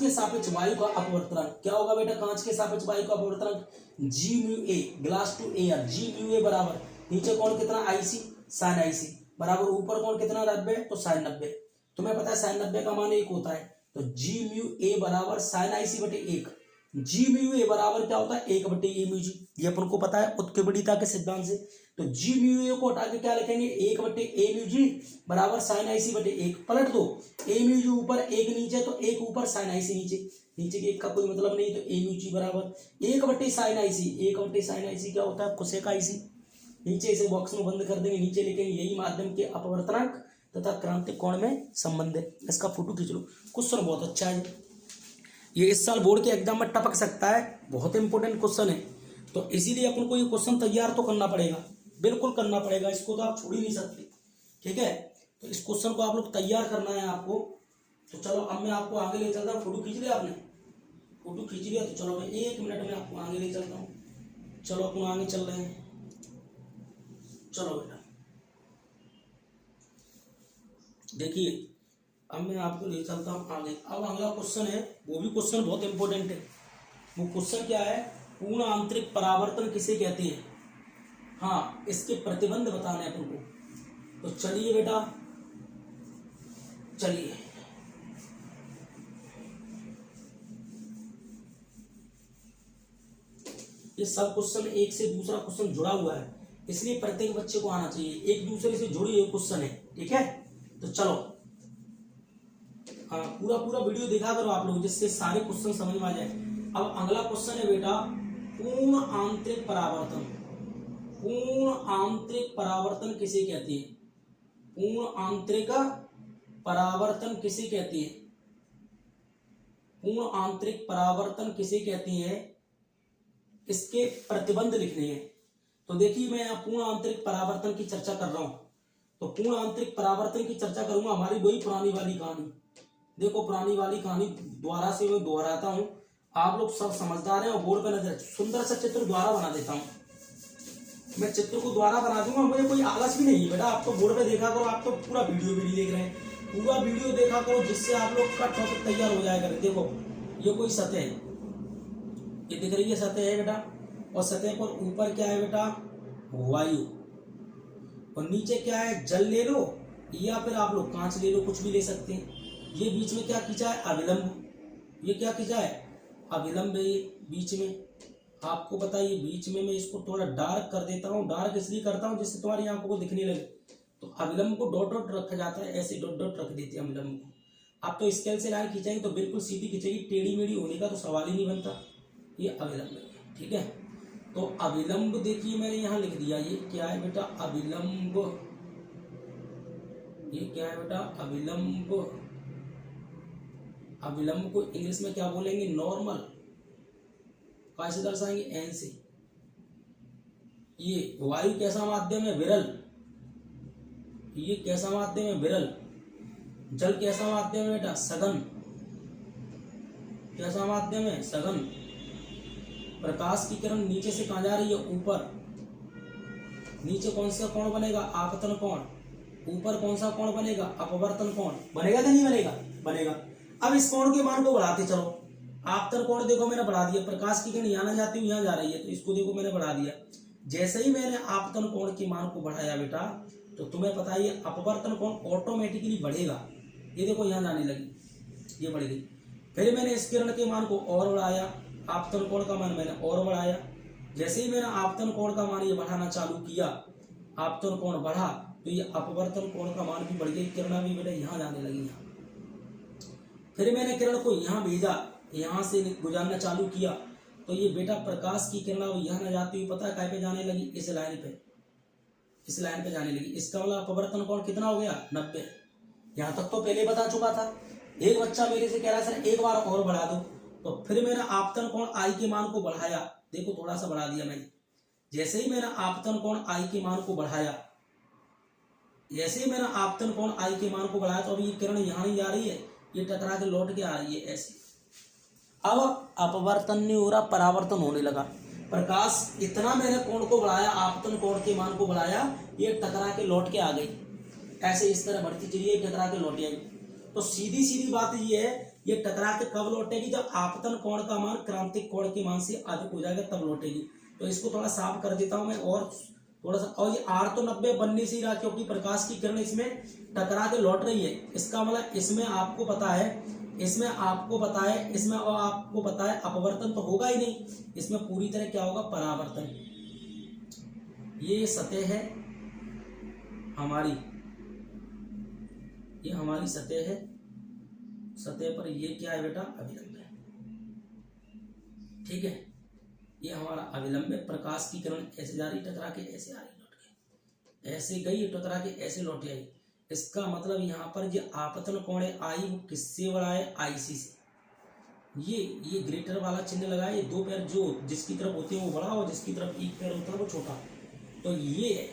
सापेक्ष वायु का अपवर्तनांक क्या होगा बेटा? कांच के सापेक्ष वायु का अपवर्तनांक G mu A, glass to air, G mu A बराबर नीचे कौन कितना आईसी साइन आईसी बराबर ऊपर कौन कितना 90 तो साइन 90। तुम्हें पता है साइन 90 का मान 1 होता है, तो जी म्यू ए बराबर साइन आईसी बटे 1। जी म्यू ए बराबर क्या होता है? 1 बटे ए म्यू जी, ये अपन को पता है उत्क्रमणीयता के सिद्धांत से। तो जी म्यू ए को हटा के क्या लिखेंगे? 1 बटे ए म्यू जी बराबर साइन आईसी बटे 1। पलट दो, ए म्यू जी ऊपर 1 नीचे, तो 1 ऊपर साइन आईसी नीचे, नीचे के 1 का कोई मतलब नहीं, तो ए म्यू जी बराबर 1 बटे साइन आईसी। 1 बटे साइन आईसी क्या होता है? Cosec IC. नीचे इसे बॉक्स में बंद कर देंगे, नीचे लिखेंगे यही माध्यम के अपवर्तनांक तथा क्रांतिक कोण में संबंध है। इसका फोटो खींच लो, क्वेश्चन बहुत अच्छा है, ये इस साल बोर्ड के एग्जाम में टपक सकता है, बहुत इंपॉर्टेंट क्वेश्चन है। तो इसीलिए अपन को ये क्वेश्चन तैयार तो करना पड़ेगा, बिल्कुल करना पड़ेगा, इसको तो आप छोड़ ही नहीं सकते, ठीक है। तो इस क्वेश्चन को आप लोग तैयार करना है आपको। तो चलो अब मैं आपको आगे ले चलता हूँ। फोटो खींच लिया आपने? फोटो खींच लिया, तो चलो मैं 1 मिनट में आपको आगे ले चलता हूँ। चलो अपन आगे चल रहे हैं, चलो बेटा देखिए, अब मैं आपको ले चलता हूँ आगे। अब अगला क्वेश्चन है, वो भी क्वेश्चन बहुत इंपॉर्टेंट है। वो क्वेश्चन क्या है? पूर्ण आंतरिक परावर्तन किसे कहते हैं? हाँ, इसके प्रतिबंध बताने अपन को। तो चलिए बेटा, चलिए ये सब क्वेश्चन एक से दूसरा क्वेश्चन जुड़ा हुआ है, इसलिए प्रत्येक बच्चे को आना चाहिए, एक दूसरे से जुड़े हुए क्वेश्चन है, ठीक है। तो चलो हाँ, पूरा वीडियो देखा करो आप लोग, जिससे सारे क्वेश्चन समझ में आ जाए। अब अगला क्वेश्चन है बेटा, पूर्ण आंतरिक परावर्तन। पूर्ण आंतरिक परावर्तन किसे कहते हैं? पूर्ण आंतरिक परावर्तन किसे कहते हैं? पूर्ण आंतरिक परावर्तन किसे कहते हैं? इसके प्रतिबंध लिखने हैं। तो देखिए, मैं यहाँ पूर्ण आंतरिक परावर्तन की चर्चा कर रहा हूँ, तो पूर्ण आंतरिक परावर्तन की चर्चा करूंगा हमारी वही पुरानी वाली कहानी। देखो, पुरानी वाली कहानी द्वारा से मैं दोहराता हूँ, आप लोग सब समझदार हैं और बोर्ड पे नजर, सुंदर सा चित्र द्वारा बना देता हूँ। मैं चित्र को द्वारा बना दूंगा, मुझे कोई आलस भी नहीं है बेटा। आप तो बोर्ड पे देखा करो, आप तो पूरा वीडियो भी नहीं देख रहे हैं, पूरा वीडियो देखा करो, जिससे आप लोग का टॉपिक तैयार हो जाएगा। देखो, ये कोई सतह है, ये दिख रही है सतह है बेटा, और सतह पर ऊपर क्या है बेटा? वायु, और नीचे क्या है? जल ले लो, या फिर आप लोग कांच ले लो, कुछ भी ले सकते हैं। ये बीच में क्या खींचा है? अविलंब। ये क्या खींचा है? अविलंब है ये बीच में, आपको पता है ये बीच में। मैं इसको थोड़ा डार्क कर देता हूँ, डार्क इसलिए करता हूँ जिससे तुम्हारी आंखों को दिखने लगे। तो अविलंब को डॉट डॉट रखा जाता है, ऐसे डॉट डॉट रख देते हैं अविलंब को। आप तो स्केल से लाइन खींचेंगे तो बिल्कुल सीधी खींचेगी, टेढ़ी मेढ़ी होने का तो सवाल ही नहीं बनता। ये अविलंब है, ठीक है। तो अविलंब देखिए, मैंने यहाँ लिख दिया, ये क्या है बेटा? अविलंब। ये क्या है बेटा? अविलंब। अविलंब को इंग्लिश में क्या बोलेंगे? नॉर्मल। कैसे दर्शाएंगे? एन से। ये वायु कैसा माध्यम है? विरल। ये कैसा माध्यम है? विरल। जल कैसा माध्यम है बेटा? सघन। कैसा माध्यम है? सघन। प्रकाश की किरण नीचे से कहां जा रही है? ऊपर। नीचे कौन सा कोण बनेगा? आपतन कोण। ऊपर कौन सा कोण बनेगा? अपवर्तन कोण। बनेगा कि नहीं बनेगा? बनेगा। अब इस कोण के मान को बढ़ाते चलो। आपतन कोण देखो मैंने बढ़ा दिया, प्रकाश की किरण यहाँ ना जाती हुई यहाँ जा रही है, तो इसको देखो मैंने बढ़ा दिया। जैसे ही मैंने आपतन कोण के मान को बढ़ाया बेटा, तो तुम्हें पता है अपवर्तन कोण ऑटोमेटिकली बढ़ेगा। ये देखो यहाँ जाने लगी, ये बढ़ गई। फिर मैंने इस किरण के मान को और बढ़ाया, आपतन कोण का मान मैंने और बढ़ाया। जैसे ही मैंने आपतन कोण का मान ये बढ़ाना चालू किया, आपतन कोण बढ़ा, तो ये अपवर्तन कोण का मान भी बढ़ गई, किरण भी बेटा यहाँ जाने लगी। यहाँ फिर मैंने किरण को यहाँ भेजा, यहाँ से गुजारना चालू किया, तो ये बेटा प्रकाश की किरण यहाँ न जाती हुई पता है कहीं पे जाने लगी? इस लाइन पे, इस लाइन पे जाने लगी। इसका मतलब अपवर्तन कोण कितना हो गया? 90। यहाँ तक तो पहले बता चुका था। एक बच्चा मेरे से कह रहा है सर एक बार और बढ़ा दो, तो फिर मैंने आपतन कोण आई के मान को बढ़ाया। देखो थोड़ा सा बढ़ा दिया मैंने। जैसे ही मैंने आपतन कोण आई के मान को बढ़ाया, जैसे ही मैंने आपतन कोण आई के मान को बढ़ाया, तो अभी ये किरण यहाँ नहीं जा रही है, ये टकरा के लौट के आ रही है ऐसे। अब अपवर्तन नहीं हो रहा, परावर्तन होने लगा। प्रकाश इतना मैंने कोण को बढ़ाया, आपतन कोण के मान को बढ़ाया, ये टकरा के लौट के आ गई, ऐसे इस तरह बढ़ती चली है, टकरा के लौट आई। तो सीधी सीधी बात ये है, ये टकरा के कब लौटेगी, जब आपतन कोण का मान क्रांतिक कोण के मान से अधिक हो जाएगा तब लौटेगी। तो इसको थोड़ा साफ कर देता हूं मैं और थोड़ा सा। और ये आर तो 90 बनने से ही रहा, क्योंकि प्रकाश की किरण इसमें टकरा के लौट रही है। इसका मतलब इसमें आपको पता है, इसमें आपको पता है, इसमें और आपको पता है अपवर्तन तो होगा ही नहीं, इसमें पूरी तरह क्या होगा, परावर्तन। ये सतह है हमारी, ये हमारी सतह है, सतह पर ये क्या है बेटा, अभिलंब है। ठीक है, ये हमारा अभिलंब है। प्रकाश की किरण ऐसे जा रही, टकरा के ऐसे आ रही, लौट के ऐसे गई, टकरा के ऐसे लौट आई। इसका मतलब यहाँ पर जो आपतन कोण आई वो किससे बड़ा है, आईसी से। ये ग्रेटर वाला चिन्ह लगा है, ये दो पैर जो जिसकी तरफ होते हैं वो बड़ा और जिसकी तरफ एक पैर होता है वो छोटा। तो ये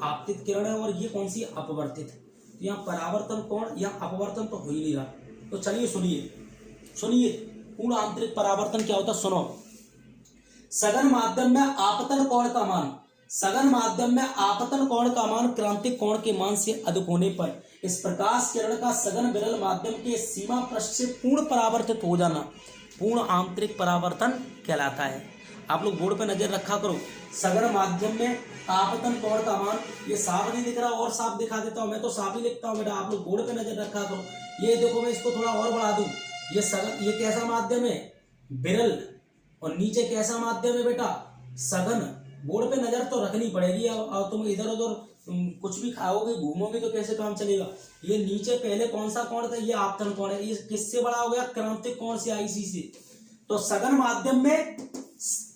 आपतित किरण है और ये कौन सी, अपवर्तित। तो यहाँ परावर्तन कोण या अपवर्तन तो हो ही नहीं रहा। तो चलिए सुनिए पूर्ण आंतरिक परावर्तन क्या होता है, सुनो। सघन माध्यम में आपतन कोण का मान, सघन माध्यम में आपतन कोण का मान क्रांतिक कोण के मान से अधिक होने पर इस प्रकाश किरण का सघन विरल माध्यम के सीमा पृष्ठ से पूर्ण परावर्तित हो जाना पूर्ण आंतरिक परावर्तन कहलाता है। आप लोग बोर्ड पे नजर रखा करो। सघन माध्यम में आपतन कोण का मान, ये साफ नहीं दिख रहा और साफ दिखा देता हूं, मैं तो साफ ही लिखता हूं बेटा, आप लोग बोर्ड पे नजर रखा करो। ये देखो मैं इसको थोड़ा और बढ़ा दूं, ये सघन, ये कैसा माध्यम है, विरल, और नीचे कैसा माध्यम है बेटा, सघन। बोर्ड पे नजर तो रखनी पड़ेगी, और तुम इधर उधर कुछ भी खाओगे घूमोगे तो कैसे काम चलेगा। ये नीचे पहले कौन सा कोण था, ये आपतन कोण है, ये किससे बड़ा हो गया, क्रांतिक कोण से, आईसी से। तो सघन माध्यम में,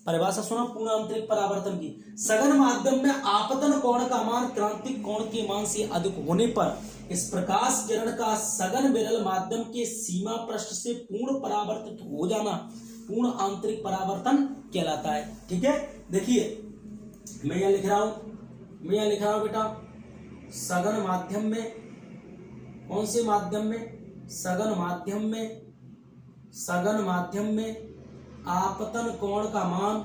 परिभाषा सुना पूर्ण आंतरिक परावर्तन की, सघन माध्यम में आपतन कोण का मान क्रांतिक कोण के मान से अधिक होने पर इस प्रकाश किरण का सघन विरल माध्यम के सीमा पृष्ठ से पूर्ण परावर्तित हो जाना पूर्ण आंतरिक परावर्तन कहलाता है। ठीक है, देखिए मैं यहाँ लिख रहा हूं बेटा, सघन माध्यम में, कौन से माध्यम में, सघन माध्यम में आपतन कोण का मान,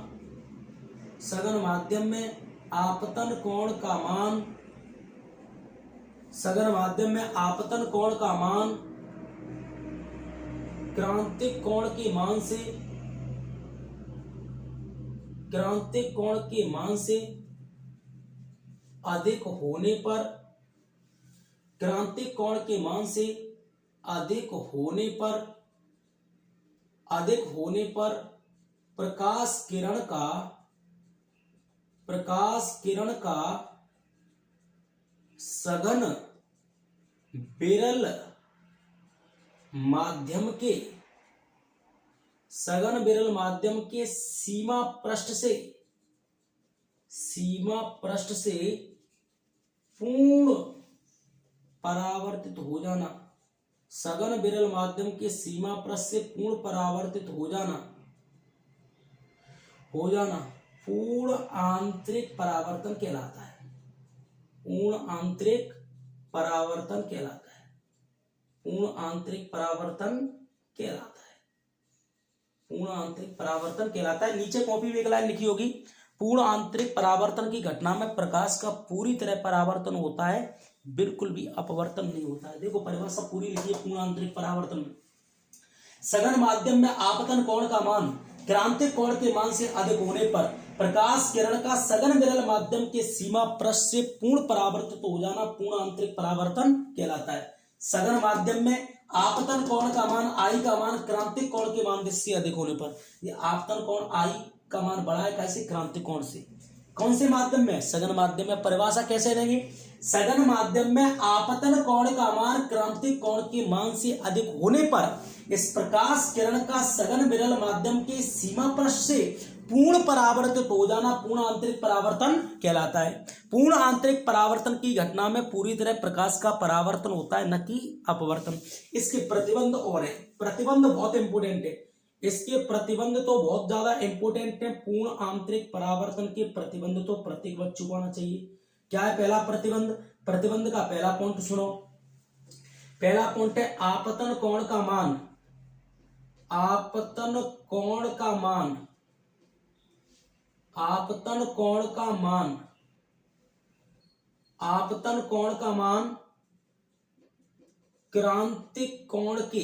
सघन माध्यम में आपतन कोण का मान, सघन माध्यम में आपतन कोण का मान क्रांतिक कोण के मान से, क्रांतिक कोण के मान से अधिक होने पर, क्रांतिक कोण के मान से अधिक होने पर प्रकाश किरण का सघन विरल माध्यम के, सघन विरल माध्यम के सीमा पृष्ठ से पूर्ण परावर्तित हो जाना, सघन विरल माध्यम के सीमा पृष्ठ से पूर्ण परावर्तित हो जाना पूर्ण आंतरिक परावर्तन कहलाता है। पूर्ण आंतरिक परावर्तन कहलाता है। पूर्ण आंतरिक परावर्तन कहलाता है। पूर्ण आंतरिक परावर्तन कहलाता है। नीचे कॉपी में एक लाइन लिखी होगी, पूर्ण आंतरिक परावर्तन की घटना में प्रकाश का पूरी तरह परावर्तन होता है, बिल्कुल भी अपवर्तन नहीं होता है। देखो परिभाषा पूरी लिखी है पूर्ण आंतरिक परावर्तन में, सघन माध्यम में आपतन कोण का मान क्रांतिक कोण के मान से अधिक होने पर प्रकाश किरण का सघन विरल माध्यम के सीमा पृष्ठ से पूर्ण परावर्तित हो जाना पूर्ण आंतरिक परावर्तन कहलाता है। सघन माध्यम में आपतन कोण का मान आई का मान क्रांतिक कोण के मान से अधिक होने पर, ये आपतन कोण आई का मान बढ़ा है कैसे, क्रांतिक कोण से। कौन से माध्यम में, सघन माध्यम में। परिभाषा कैसे देंगे, सघन माध्यम में आपतन कोण का मान क्रांतिक कोण के मान से अधिक होने पर इस प्रकाश किरण का सघन विरल माध्यम के सीमा पृष्ठ से पूर्ण परावर्तित हो जाना पूर्ण आंतरिक परावर्तन कहलाता है। पूर्ण आंतरिक परावर्तन की घटना में पूरी तरह प्रकाश का परावर्तन होता है, न कि अपवर्तन। इसके प्रतिबंध और है, प्रतिबंध बहुत इंपोर्टेंट है, इसके प्रतिबंध तो बहुत ज्यादा इंपोर्टेंट है। पूर्ण आंतरिक परावर्तन के प्रतिबंध तो प्रत्येक बच्चों को आना चाहिए। क्या है पहला प्रतिबंध, प्रतिबंध का पहला पॉइंट सुनो। पहला पॉइंट है आपतन कोण का मान, आपतन कोण का मान आपतन कोण का मान क्रांतिक कोण के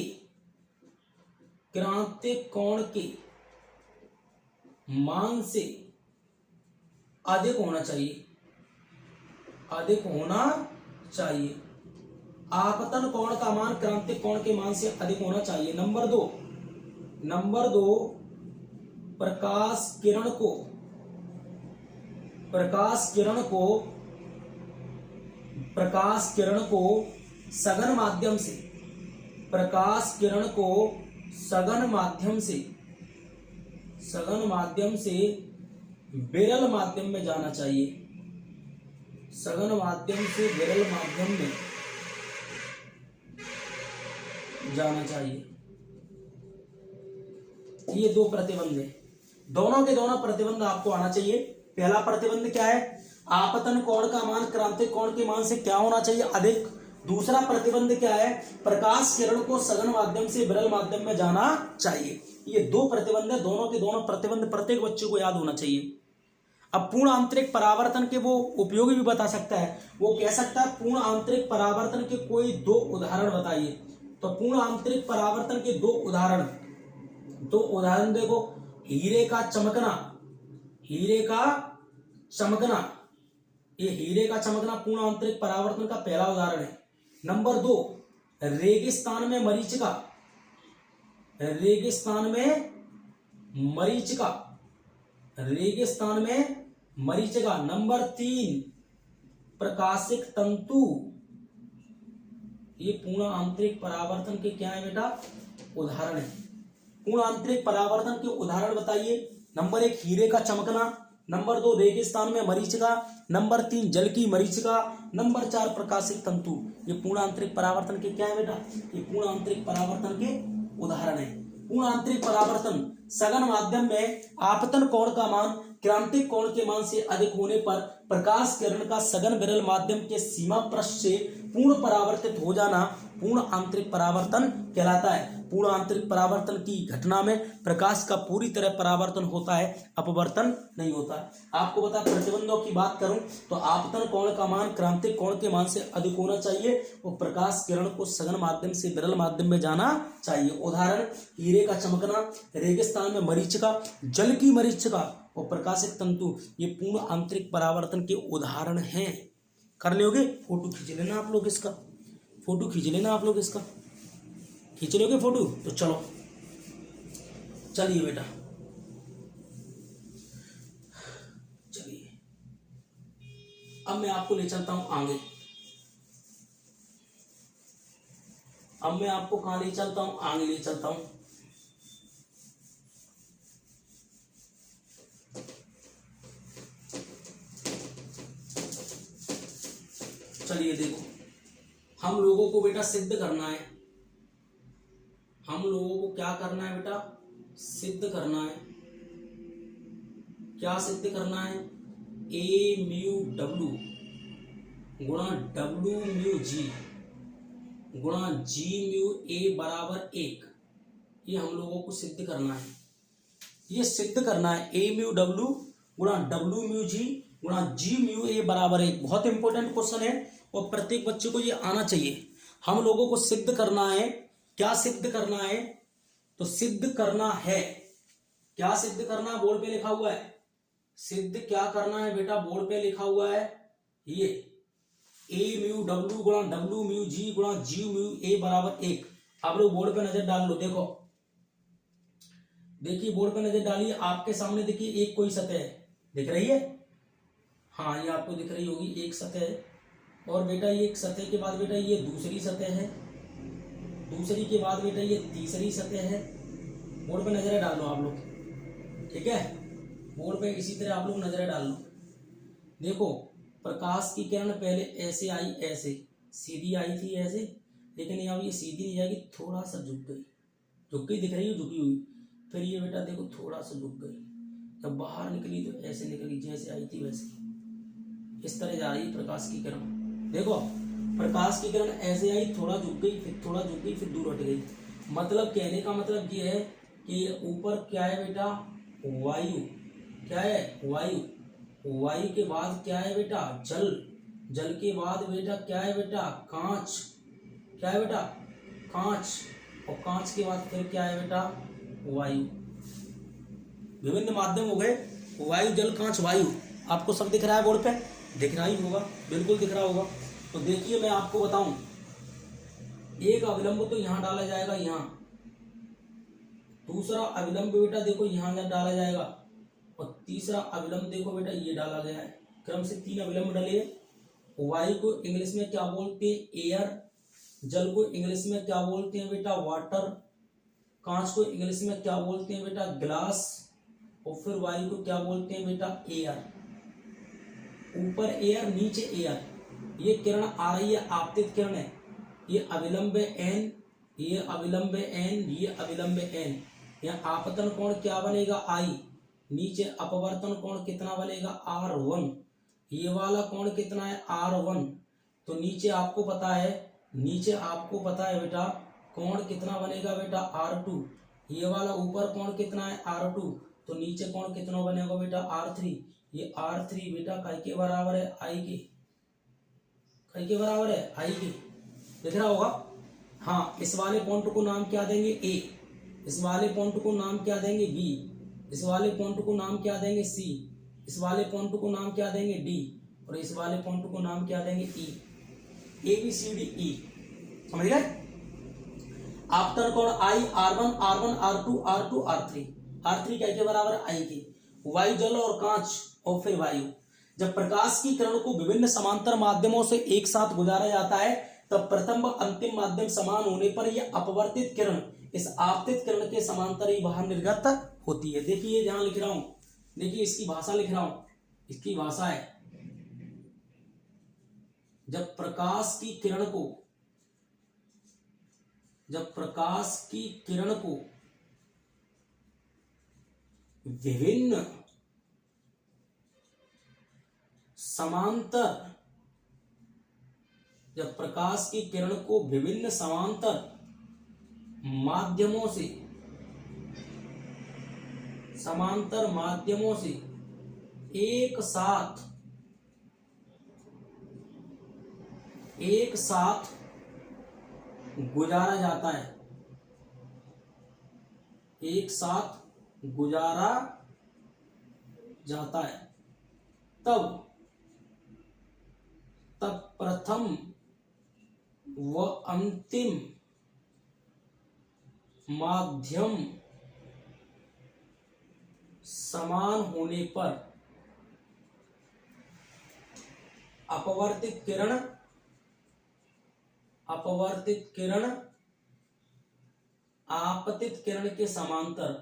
मान से अधिक होना चाहिए, आपतन कोण का मान क्रांतिक कोण के मान से अधिक होना चाहिए। नंबर दो, प्रकाश किरण को सघन माध्यम से विरल माध्यम में जाना चाहिए, ये दो प्रतिबंध है। दोनों के दोनों प्रतिबंध आपको आना चाहिए। पहला प्रतिबंध क्या है? आपतन कोण का मान क्रांतिक कोण के मान से क्या होना चाहिए? अधिक। दूसरा प्रतिबंध क्या है? प्रकाश किरण को सघन माध्यम से विरल माध्यम में जाना चाहिए। ये दो प्रतिबंध है। दोनों के दोनों प्रतिबंध प्रत्येक बच्चे को याद होना चाहिए। अब पूर्ण आंतरिक परावर्तन के वो उपयोगी भी बता सकता है। वो कह सकता है पूर्ण आंतरिक परावर्तन के कोई दो उदाहरण बताइए। तो पूर्ण आंतरिक परावर्तन के दो उदाहरण देखो। हीरे का चमकना पूर्ण आंतरिक परावर्तन का पहला उदाहरण है। नंबर 2, रेगिस्तान में मरीचिका। नंबर 3, प्रकाशिक तंतु। ये पूर्ण आंतरिक परावर्तन के क्या है बेटा? उदाहरण है। पूर्ण आंतरिक परावर्तन के उदाहरण बताइए। नंबर 1, हीरे का चमकना। नंबर 2, रेगिस्तान में मरीचिका। नंबर 3, जल की मरीचिका। नंबर 4, प्रकाशिक तंतु। ये पूर्ण आंतरिक परावर्तन के क्या है बेटा? ये पूर्ण आंतरिक परावर्तन के उदाहरण है। पूर्ण आंतरिक परावर्तन सघन माध्यम में आपतन कोण का मान क्रांतिक कोण के मान से अधिक होने पर प्रकाश किरण का सघन विरल माध्यम के सीमा पृष्ठ से पूर्ण परावर्तित हो जाना पूर्ण आंतरिक परावर्तन कहलाता है। पूर्ण आंतरिक परावर्तन की घटना में प्रकाश का पूरी तरह परावर्तन होता है, अपवर्तन नहीं होता। आपको बता, प्रतिबंधों की बात करूं तो आपतन कोण का मान क्रांतिक कोण के मान से अधिक होना चाहिए और प्रकाश किरण को सघन माध्यम से विरल माध्यम में जाना चाहिए। उदाहरण, हीरे का चमकना, रेगिस्तान में मरीचिका, जल की मरीचिका और प्रकाशिक तंतु। ये पूर्ण आंतरिक परावर्तन के उदाहरण हैं। कर लोगे? फोटो खींच लेना आप लोग इसका, खींच लोगे फोटो? तो चलो, चलिए बेटा, चलिए अब मैं आपको ले चलता हूं आगे। अब मैं आपको कहां ले चलता हूं? आगे ले चलता हूं। चलिए देखो, हम लोगों को बेटा सिद्ध करना है। हम लोगों को क्या करना है बेटा? सिद्ध करना है। क्या सिद्ध करना है? ए म्यू डब्ल्यू गुणा डब्ल्यू म्यू जी गुणा जी म्यू ए बराबर 1। ये हम लोगों को सिद्ध करना है। ये सिद्ध करना है ए म्यू डब्ल्यू गुणा डब्ल्यू म्यू जी गुणा जी म्यू ए बराबर 1। बहुत इंपॉर्टेंट क्वेश्चन है और प्रत्येक बच्चे को ये आना चाहिए। हम लोगों को सिद्ध करना है। क्या सिद्ध करना है? तो सिद्ध करना है, क्या सिद्ध करना? बोर्ड पे लिखा हुआ है। सिद्ध क्या करना है बेटा? बोर्ड पे लिखा हुआ है ये ए म्यू डब्ल्यू गुणा डब्ल्यू म्यू जी गुणा जी म्यू ए बराबर 1। आप लोग बोर्ड पे नजर डाल लो। देखो, देखिए बोर्ड पे नजर डालिए। आपके सामने देखिए एक कोई सतह है, दिख रही है? हाँ, ये आपको दिख रही होगी, एक सतह है। और बेटा ये एक सतह के बाद बेटा ये दूसरी सतह है, दूसरी के बाद बेटा ये तीसरी सतह है। बोर्ड पे नजरें डाल लो आप लोग, ठीक है? बोर्ड पे इसी तरह आप लोग नजरें डाल लो। देखो, प्रकाश की किरण पहले ऐसे आई, ऐसे सीधी आई थी ऐसे, लेकिन अब ये सीधी नहीं जाएगी, थोड़ा सा झुक गई, दिख रही है झुकी हुई। फिर ये बेटा देखो थोड़ा सा झुक गई, जब बाहर निकली तो ऐसे निकली, जैसे आई थी वैसे। इस तरह जा रही प्रकाश की किरण। देखो, प्रकाश की किरण ऐसे आई, थोड़ा झुक गई, फिर थोड़ा झुक गई, फिर दूर हट गई। मतलब कहने का मतलब ये है कि ऊपर क्या है बेटा? वायु, क्या है, वायु। वायु के बाद क्या है बेटा, जल। जल के बाद बेटा क्या है बेटा, कांच। क्या है बेटा, कांच। और कांच के बाद फिर क्या है बेटा, वायु। विभिन्न माध्यम हो गए, वायु, जल, कांच, वायु। आपको सब दिख रहा है बोर्ड पे, दिख रहा ही होगा, बिल्कुल दिख रहा होगा। तो देखिए मैं आपको बताऊं, एक अविलंब तो यहाँ डाला जाएगा, यहाँ। दूसरा अविलंब बेटा देखो यहाँ डाला जाएगा, और तीसरा अविलंब देखो बेटा ये डाला गया है। क्रम से 3 अविलंब डले। वायु को इंग्लिश में क्या बोलते हैं, एयर। जल को इंग्लिश में क्या बोलते हैं बेटा, वाटर। कांच को इंग्लिश में क्या बोलते हैं बेटा, ग्लास। और फिर वायु को क्या बोलते हैं बेटा, एयर। ऊपर एयर, नीचे एयर। ये किरण आ रही है, आपतित किरण है। ये अविलंब एन, ये अविलंब एन, ये अविलंब एन। यहाँ आपतन कोण क्या बनेगा, आई। नीचे अपवर्तन कोण कितना बनेगा, R1। ये वाला कोण कितना है, R1। तो नीचे आपको पता है, नीचे आपको पता है बेटा कोण कितना बनेगा बेटा, R2। ये वाला ऊपर कोण कितना है, R2। तो नीचे कोण कितना बनेगा बेटा, R3। ये R3 बेटा काय के बराबर है, आई के। काय के बराबर है, आई के। दिख रहा होगा। हाँ, इस वाले पॉइंट को नाम क्या देंगे, ए। इस वाले पॉइंट को नाम क्या देंगे, बी। इस वाले पॉइंट को नाम क्या देंगे, सी। इस वाले पॉइंट को नाम क्या देंगे, डी। और इस वाले पॉइंट को नाम क्या देंगे, ई। A B C D E. समझ गए। आपतन कोण आई, R1, R1, R2, R2, R3। R3 क्या के बराबर, आई के। वायु, जल और कांच, और फिर वायु। जब प्रकाश की किरण को विभिन्न समांतर माध्यमों से एक साथ गुजारा जाता है, तब प्रथम व अंतिम माध्यम समान होने पर यह अपवर्तित किरण इस आपतित किरण के समांतर ही बाहर निर्गत होती है। देखिए जहां लिख रहा हूं, देखिए इसकी भाषा लिख रहा हूं, इसकी भाषा है, जब प्रकाश की किरण को, जब प्रकाश की किरण को विभिन्न समांतर, जब प्रकाश की किरण को विभिन्न समांतर माध्यमों से, समांतर माध्यमों से एक साथ गुजारा जाता है, एक साथ गुजारा जाता है, तब प्रथम व अंतिम माध्यम समान होने पर अपवर्तित किरण आपतित किरण के समांतर,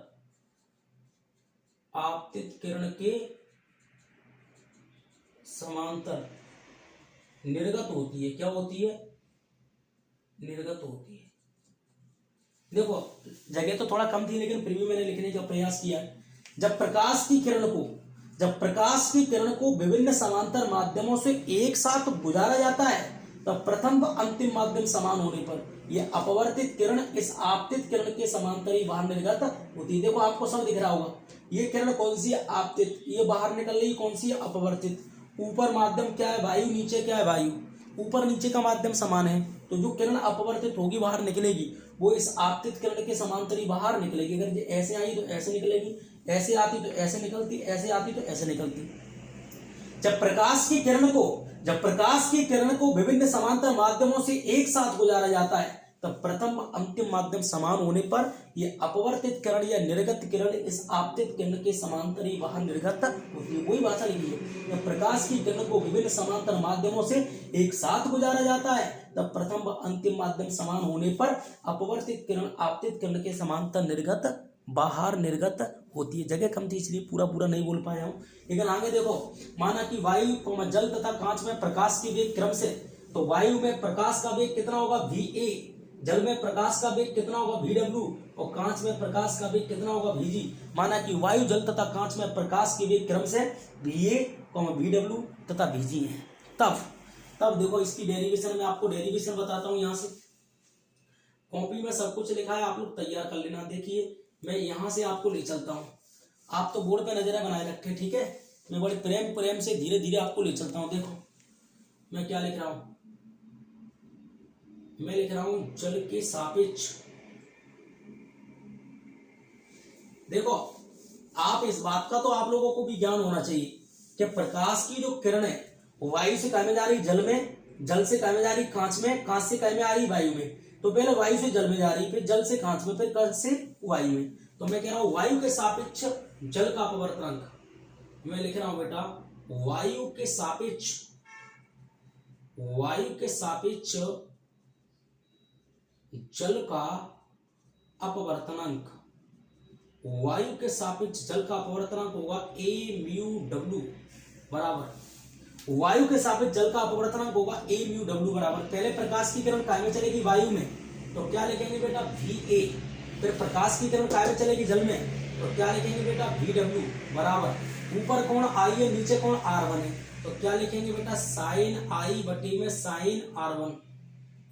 आपतित किरण के समांतर निर्गत होती है। क्या होती है, निर्गत होती है। देखो जगह तो थोड़ा कम थी, लेकिन फिर भी मैंने लिखने का प्रयास किया। जब प्रकाश की किरण को विभिन्न समांतर माध्यमों से एक साथ गुजारा जाता है, तब प्रथम व अंतिम माध्यम समान होने पर यह अपवर्तित किरण इस आपतित किरण के समांतर ही बाहर निर्गत होती है। देखो आपको सब दिख रहा होगा, ये किरण कौन सी है, आपतित। ये बाहर निकल रही कौन सी है, अपवर्तित। ऊपर माध्यम क्या है, वायु। नीचे क्या है, वायु। ऊपर नीचे का माध्यम समान है, तो जो किरण अपवर्तित होगी बाहर निकलेगी, वो इस आपतित किरण के समांतर ही बाहर निकलेगी। अगर ऐसे आई तो ऐसे निकलेगी, ऐसे आती तो ऐसे निकलती, ऐसे आती तो ऐसे निकलती। जब प्रकाश की किरण को विभिन्न समांतर माध्यमों से एक साथ गुजारा जाता है, तब प्रथम अंतिम माध्यम समान होने पर यह अपवर्तित किरण या निर्गत किरण इस आपतित किरण के समांतर ही बाहर निर्गत होती है। वही भाषा लिखी है। जब प्रकाश की किरण को विभिन्न समांतर माध्यमों से एक साथ गुजारा जाता है, तब प्रथम व अंतिम माध्यम समान होने पर अपवर्तित किरण आपतित किरण के समांतर निर्गत बाहर निर्गत होती है। जगह कम थी इसलिए पूरा नहीं बोल पाया हूं, लेकिन आगे देखो। माना कि वायु, जल तथा कांच में प्रकाश के वेग क्रम से, तो वायु में प्रकाश का वेग कितना होगा, VA। जल में प्रकाश का वेग कितना होगा, VW। और कांच में प्रकाश का वेग कितना होगा, VG। माना कि वायु, जल तथा कांच में प्रकाश के वेग क्रम से VA, VW तथा VG है। तब देखो इसकी डेरिवेशन, में आपको डेरिवेशन बताता हूं। यहां से कॉपी में सब कुछ लिखा है, आप लोग तैयार कर लेना। देखिए मैं यहां से आपको ले चलता हूं। आप तो बोर्ड पे नजर बनाए रखे, ठीक है। मैं बड़े प्रेम प्रेम से धीरे धीरे आपको ले चलता हूं। देखो मैं क्या लिख रहा हूं, मैं लिख रहा हूं जल के सापेक्ष। देखो आप इस बात का तो आप लोगों को भी ज्ञान होना चाहिए कि प्रकाश की जो किरण है वायु से काय में जा रही जल में, जल से काय में जा रही कांच में, कांच से काय में आ रही वायु में। तो पहले वायु से जल में जा रही, फिर जल से कांच में, फिर कांच से वायु में। तो मैं कह रहा हूं वायु के सापेक्ष जल का अपवर्तनांक, मैं लिख रहा हूं बेटा वायु के सापेक्ष, वायु के सापेक्ष जल का अपवर्तनांक, वायु के सापेक्ष जल का अपवर्तनांक होगा ए म्यू डब्ल्यू बराबर, वायु के सापेक्ष जल का अपवर्तनांक होगा ए म्यू डब्ल्यू बराबर। पहले प्रकाश की किरण काय में चलेगी वायु में, तो क्या लिखेंगे बेटा वी ए। फिर प्रकाश की किरण काय में चलेगी जल में, तो क्या लिखेंगे बेटा वी डब्ल्यू बराबर। ऊपर कोण आई है, नीचे कोण आर वन है, तो क्या लिखेंगे बेटा साइन आई बटे में साइन आर वन।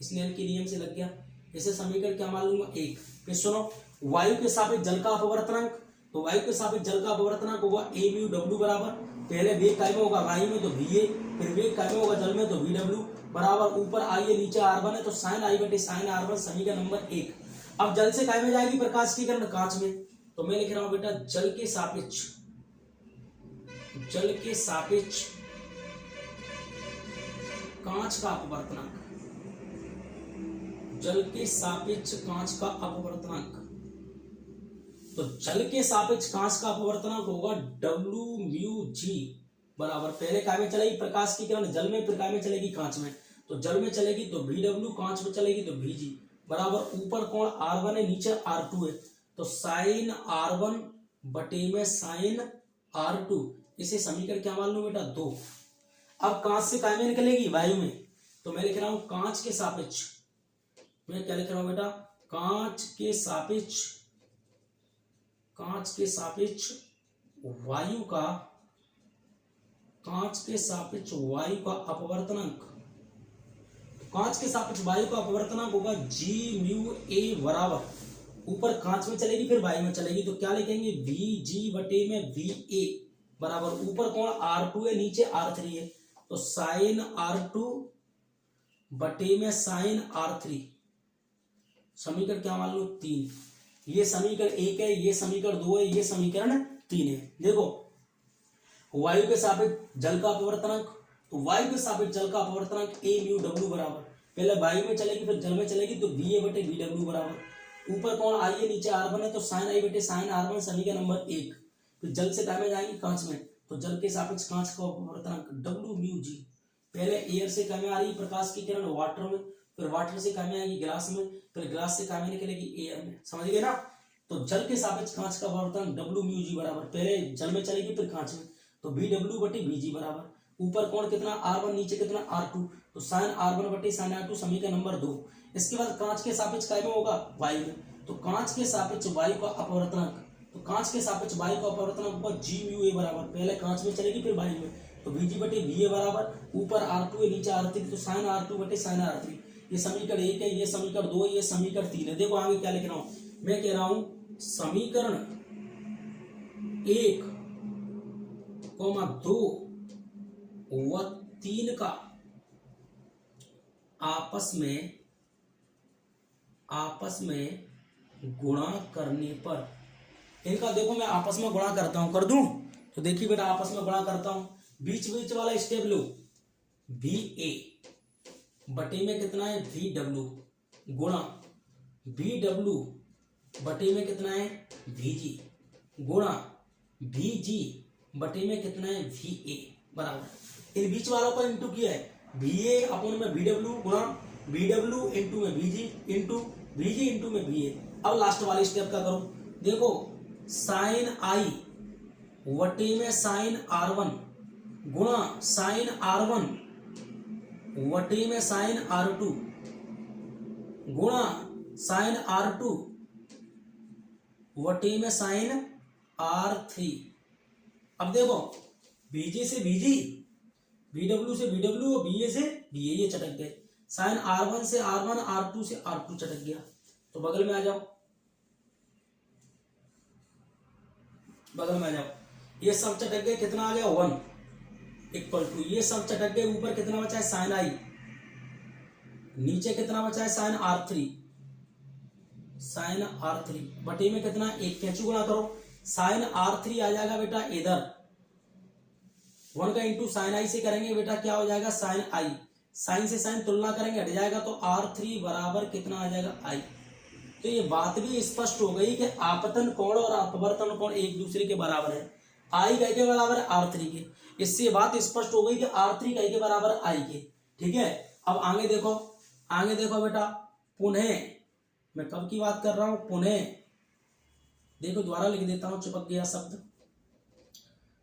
स्नेल के नियम से लग गया। इसे समीकरण क्या मान लूंगा 1। फिर सुनो वायु के सापेक्ष जल का अपवर्तनांक, तो वायु के सापेक्ष जल का अपवर्तनांक होगा ए म्यू डब्ल्यू बराबर। पहले वेग काय में होगा वायु में तो वी ए, फिर वेग काय में होगा जल में तो वी डब्ल्यू बराबर। ऊपर आई है नीचे आर वन है, तो साइन आई बटे साइन आर वन समीकरण नंबर 1। अब जल से काय में जाएगी प्रकाश की किरण कांच में, तो मैं लिख रहा हूं बेटा जल के सापेक्ष, जल के सापेक्ष कांच का अपवर्तनांक, जल के सापेक्ष कांच का अपवर्तनांक। तो जल के सापेक्ष कांच का अपवर्तनांक होगा डब्ल्यू म्यू जी बराबर। पहले काय में चलेगी प्रकाश की किरण जल में, फिर काय में चलेगी कांच में, तो जल में चलेगी तो वी डब्ल्यू, कांच में चलेगी तो वी जी बराबर। ऊपर कोण आर वन है, नीचे आर टू है, तो साइन आर वन बटे में साइन आर टू। इसे समीकरण क्या मान लो बेटा 2। अब कांच से काय में निकलेगी वायु में, तो मैं लिख रहा हूं कांच के सापेक्ष, मैं क्या लिख रहा हूं बेटा कांच के सापेक्ष, कांच के सापेक्ष वायु का, कांच के सापेक्ष वायु का अपवर्तनांक, कांच के सापेक्ष वायु का अपवर्तनांक होगा जी म्यू ए बराबर। ऊपर कांच में चलेगी फिर वायु में चलेगी, तो क्या लिखेंगे वी जी बटे में वी ए बराबर। ऊपर कोण आर टू है, नीचे आर थ्री है, तो साइन आर टू बटे में साइन आर थ्री। समीकरण क्या मान लो 3। ये समीकरण 1 है, ये समीकरण 2 है, ये समीकरण 3 है। देखो वायु के सापेक्ष जल का अपवर्तनांक, तो वायु के सापेक्ष जल का अपवर्तनांक ए म्यू डब्ल्यू बराबर। पहले वायु में चलेगी फिर जल में चलेगी, तो वी ए बटे वी डब्ल्यू बराबर। ऊपर कोण आई है, नीचे आर वन है, तो साइन आई बटे साइन आर वन समीकरण नंबर 1। फिर जल से काय में जाएंगे कांच में, तो जल के सापेक्ष कांच का अपवर्तनांक डब्ल्यू म्यू जी। पहले एयर से काय में आ रही प्रकाश की किरण वाटर में, फिर वाटर से काय में आएगी ग्लास में, फिर ग्लास से काय में निकलेगी एयर में। समझ गए ना। तो जल के सापेक्ष कांच का अपवर्तनांक डब्ल्यू म्यू जी बराबर, पहले जल में चलेगी फिर कांच में, तो बी डब्ल्यू बटे बी जी बराबर। ऊपर कोण कितना आर वन, नीचे कितना आर टू, तो साइन आर वन बटे साइन आर टू समीकरण नंबर 2। इसके बाद कांच के सापेक्ष काय में होगा वायु में, तो कांच के सापेक्ष वायु का अपवर्तनांक, तो कांच के सापेक्ष वायु का अपवर्तनांक होगा जी म्यू ए बराबर। पहले कांच में चलेगी फिर वायु में, तो वी जी बटे वी ए बराबर। ऊपर आर टू है, नीचे आर थ्री, तो साइन आर टू बटे साइन आर थ्री। ये समीकरण 1 है, ये समीकरण 2 है, ये समीकरण 3 है। देखो आगे क्या लिख रहा हूं, मैं कह रहा हूं समीकरण 1, 2 व 3 का आपस में गुणा करने पर, इनका देखो मैं आपस में गुणा करता हूं, कर दूं। तो देखिए बेटा आपस में गुणा करता हूं, बीच बीच वाला स्टेप लो, वी ए बटे में कितना है वी डब्ल्यू गुणा वी डब्ल्यू बटे में कितना है वी जी गुणा वी जी बटे में कितना है वी ए बराबर। इन बीच वालों को इंटू किया है, वी ए अपॉन में वी डब्ल्यू गुणा वी डब्ल्यू इंटू में we ji into we ji into में वी ए। अब लास्ट वाले स्टेप का करो, देखो साइन आई वटे में साइन आर वन गुणा साइन आर वन वटे में साइन आर टू गुणा साइन आर टू वटे में साइन आर थ्री। अब देखो बीजी से बीजी, बीडब्ल्यू से बीडब्ल्यू और बीए से बीए, ये चटक गए। साइन आर वन से आर वन, आर टू से आर टू चटक गया, तो बगल में आ जाओ। बगल में आ जाओ, ये सब चटक गए, कितना आ गया 1 इक्वल टू, ये सब चटक गए, ऊपर कितना बचा है साइन आई, नीचे कितना बचा है साइन R3, साइन R3 बटे में कितना 1, कैंची गुणा करो, साइन R3 आ जाएगा बेटा इधर, 1 का इंटू साइन आई से करेंगे बेटा क्या हो जाएगा साइन आई, साइन से साइन तुलना करेंगे हट जाएगा, तो R3 बराबर कितना आ जाएगा आई। तो ये बात भी स्पष्ट हो गई कि आपतन कोण और अपवर्तन कोण एक दूसरे के बराबर है, आई का के बराबर है R3 के, इससे बात स्पष्ट हो गई कि R3 का के बराबर है आई के। ठीक है, अब आगे देखो, आगे देखो बेटा, पुनः, मैं कब की बात कर रहा हूं, पुनः, देखो द्वारा लिख देता हूं, चिपक गया शब्द,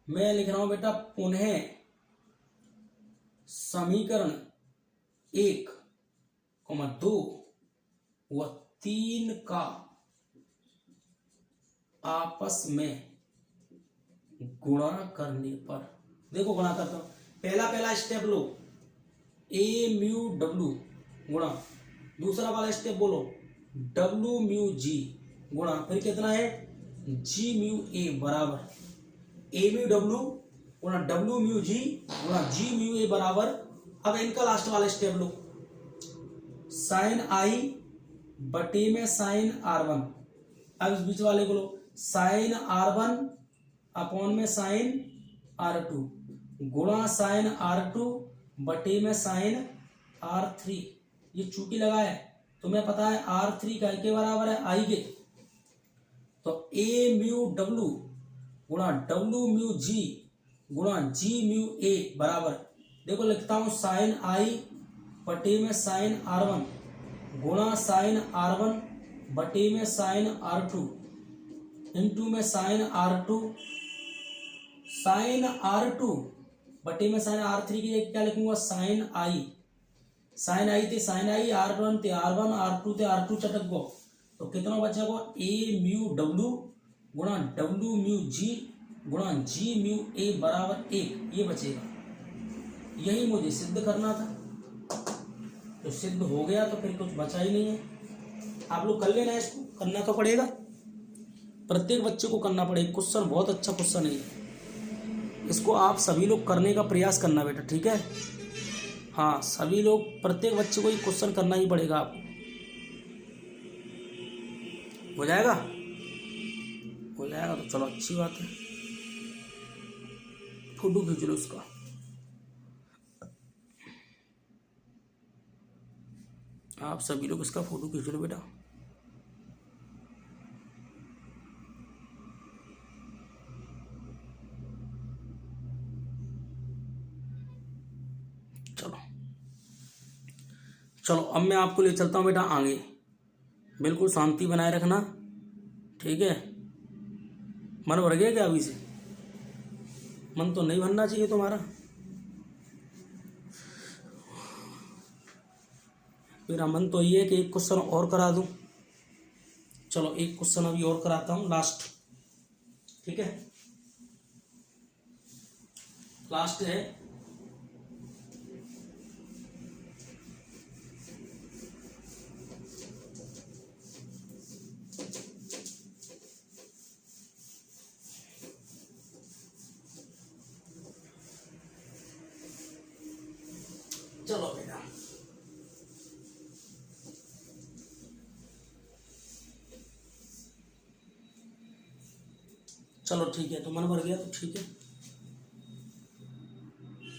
मैं लिख रहा हूं बेटा पुनः समीकरण 1, 2 व 3 का आपस में गुणा करने पर, देखो गुणा करता हूं, पहला स्टेप लो, ए म्यू डब्ल्यू गुणा, दूसरा वाला स्टेप बोलो डब्ल्यू म्यू जी गुणा, फिर कितना है जी म्यू ए बराबर ए म्यू डब्ल्यू गुणा डब्ल्यू म्यू जी गुणा जी म्यू ए बराबर, अब इनका लास्ट वाला स्टेप लो, साइन आई बटे में साइन R1, अब इस बीच वाले को लो, साइन R1 अपॉन में साइन R2 गुणा साइन R2 बटे में साइन R3, ये चूटी लगा है, तुम्हें पता है R3 का के बराबर है आई के, तो ए म्यू डब्ल्यू गुणा डब्ल्यू म्यू जी गुणा जी म्यू ए बराबर, देखो लिखता हूं साइन आई बटे में साइन R1 गुणा साइन R1 बटे में साइन R2 इंटू में साइन R2, साइन R2 बटे में साइन R3 की जगह क्या लिखूंगा साइन आई, साइन आई थे साइन आई, R1 थे R1, R2 थे R2 चटक गो, तो कितना बचेगा ए म्यू डब्ल्यू गुणा डब्ल्यू म्यू जी गुणा जी म्यू ए बराबर 1, ये बचेगा, यही मुझे सिद्ध करना था, तो सिद्ध हो गया, तो फिर कुछ बचा ही नहीं है, आप लोग कर लेना, इसको करना तो पड़ेगा, प्रत्येक बच्चे को करना पड़ेगा, क्वेश्चन बहुत अच्छा क्वेश्चन है, इसको आप सभी लोग करने का प्रयास करना बेटा, ठीक है, हाँ सभी लोग, प्रत्येक बच्चे को ये क्वेश्चन करना ही पड़ेगा आपको, हो जाएगा, हो जाएगा तो चलो अच्छी बात है, फोटो खींच लो उसका, आप सभी लोग इसका फोटो खींच लो बेटा, चलो चलो अब मैं आपको ले चलता हूँ बेटा आगे, बिल्कुल शांति बनाए रखना, ठीक है, मन भर गया क्या अभी से, मन तो नहीं भरना चाहिए तुम्हारा, मेरा मन तो ये है कि एक क्वेश्चन और करा दूं, चलो एक क्वेश्चन अभी और कराता हूं लास्ट, ठीक है, लास्ट है, चलो बेटा चलो ठीक है, तो मन भर गया तो ठीक है।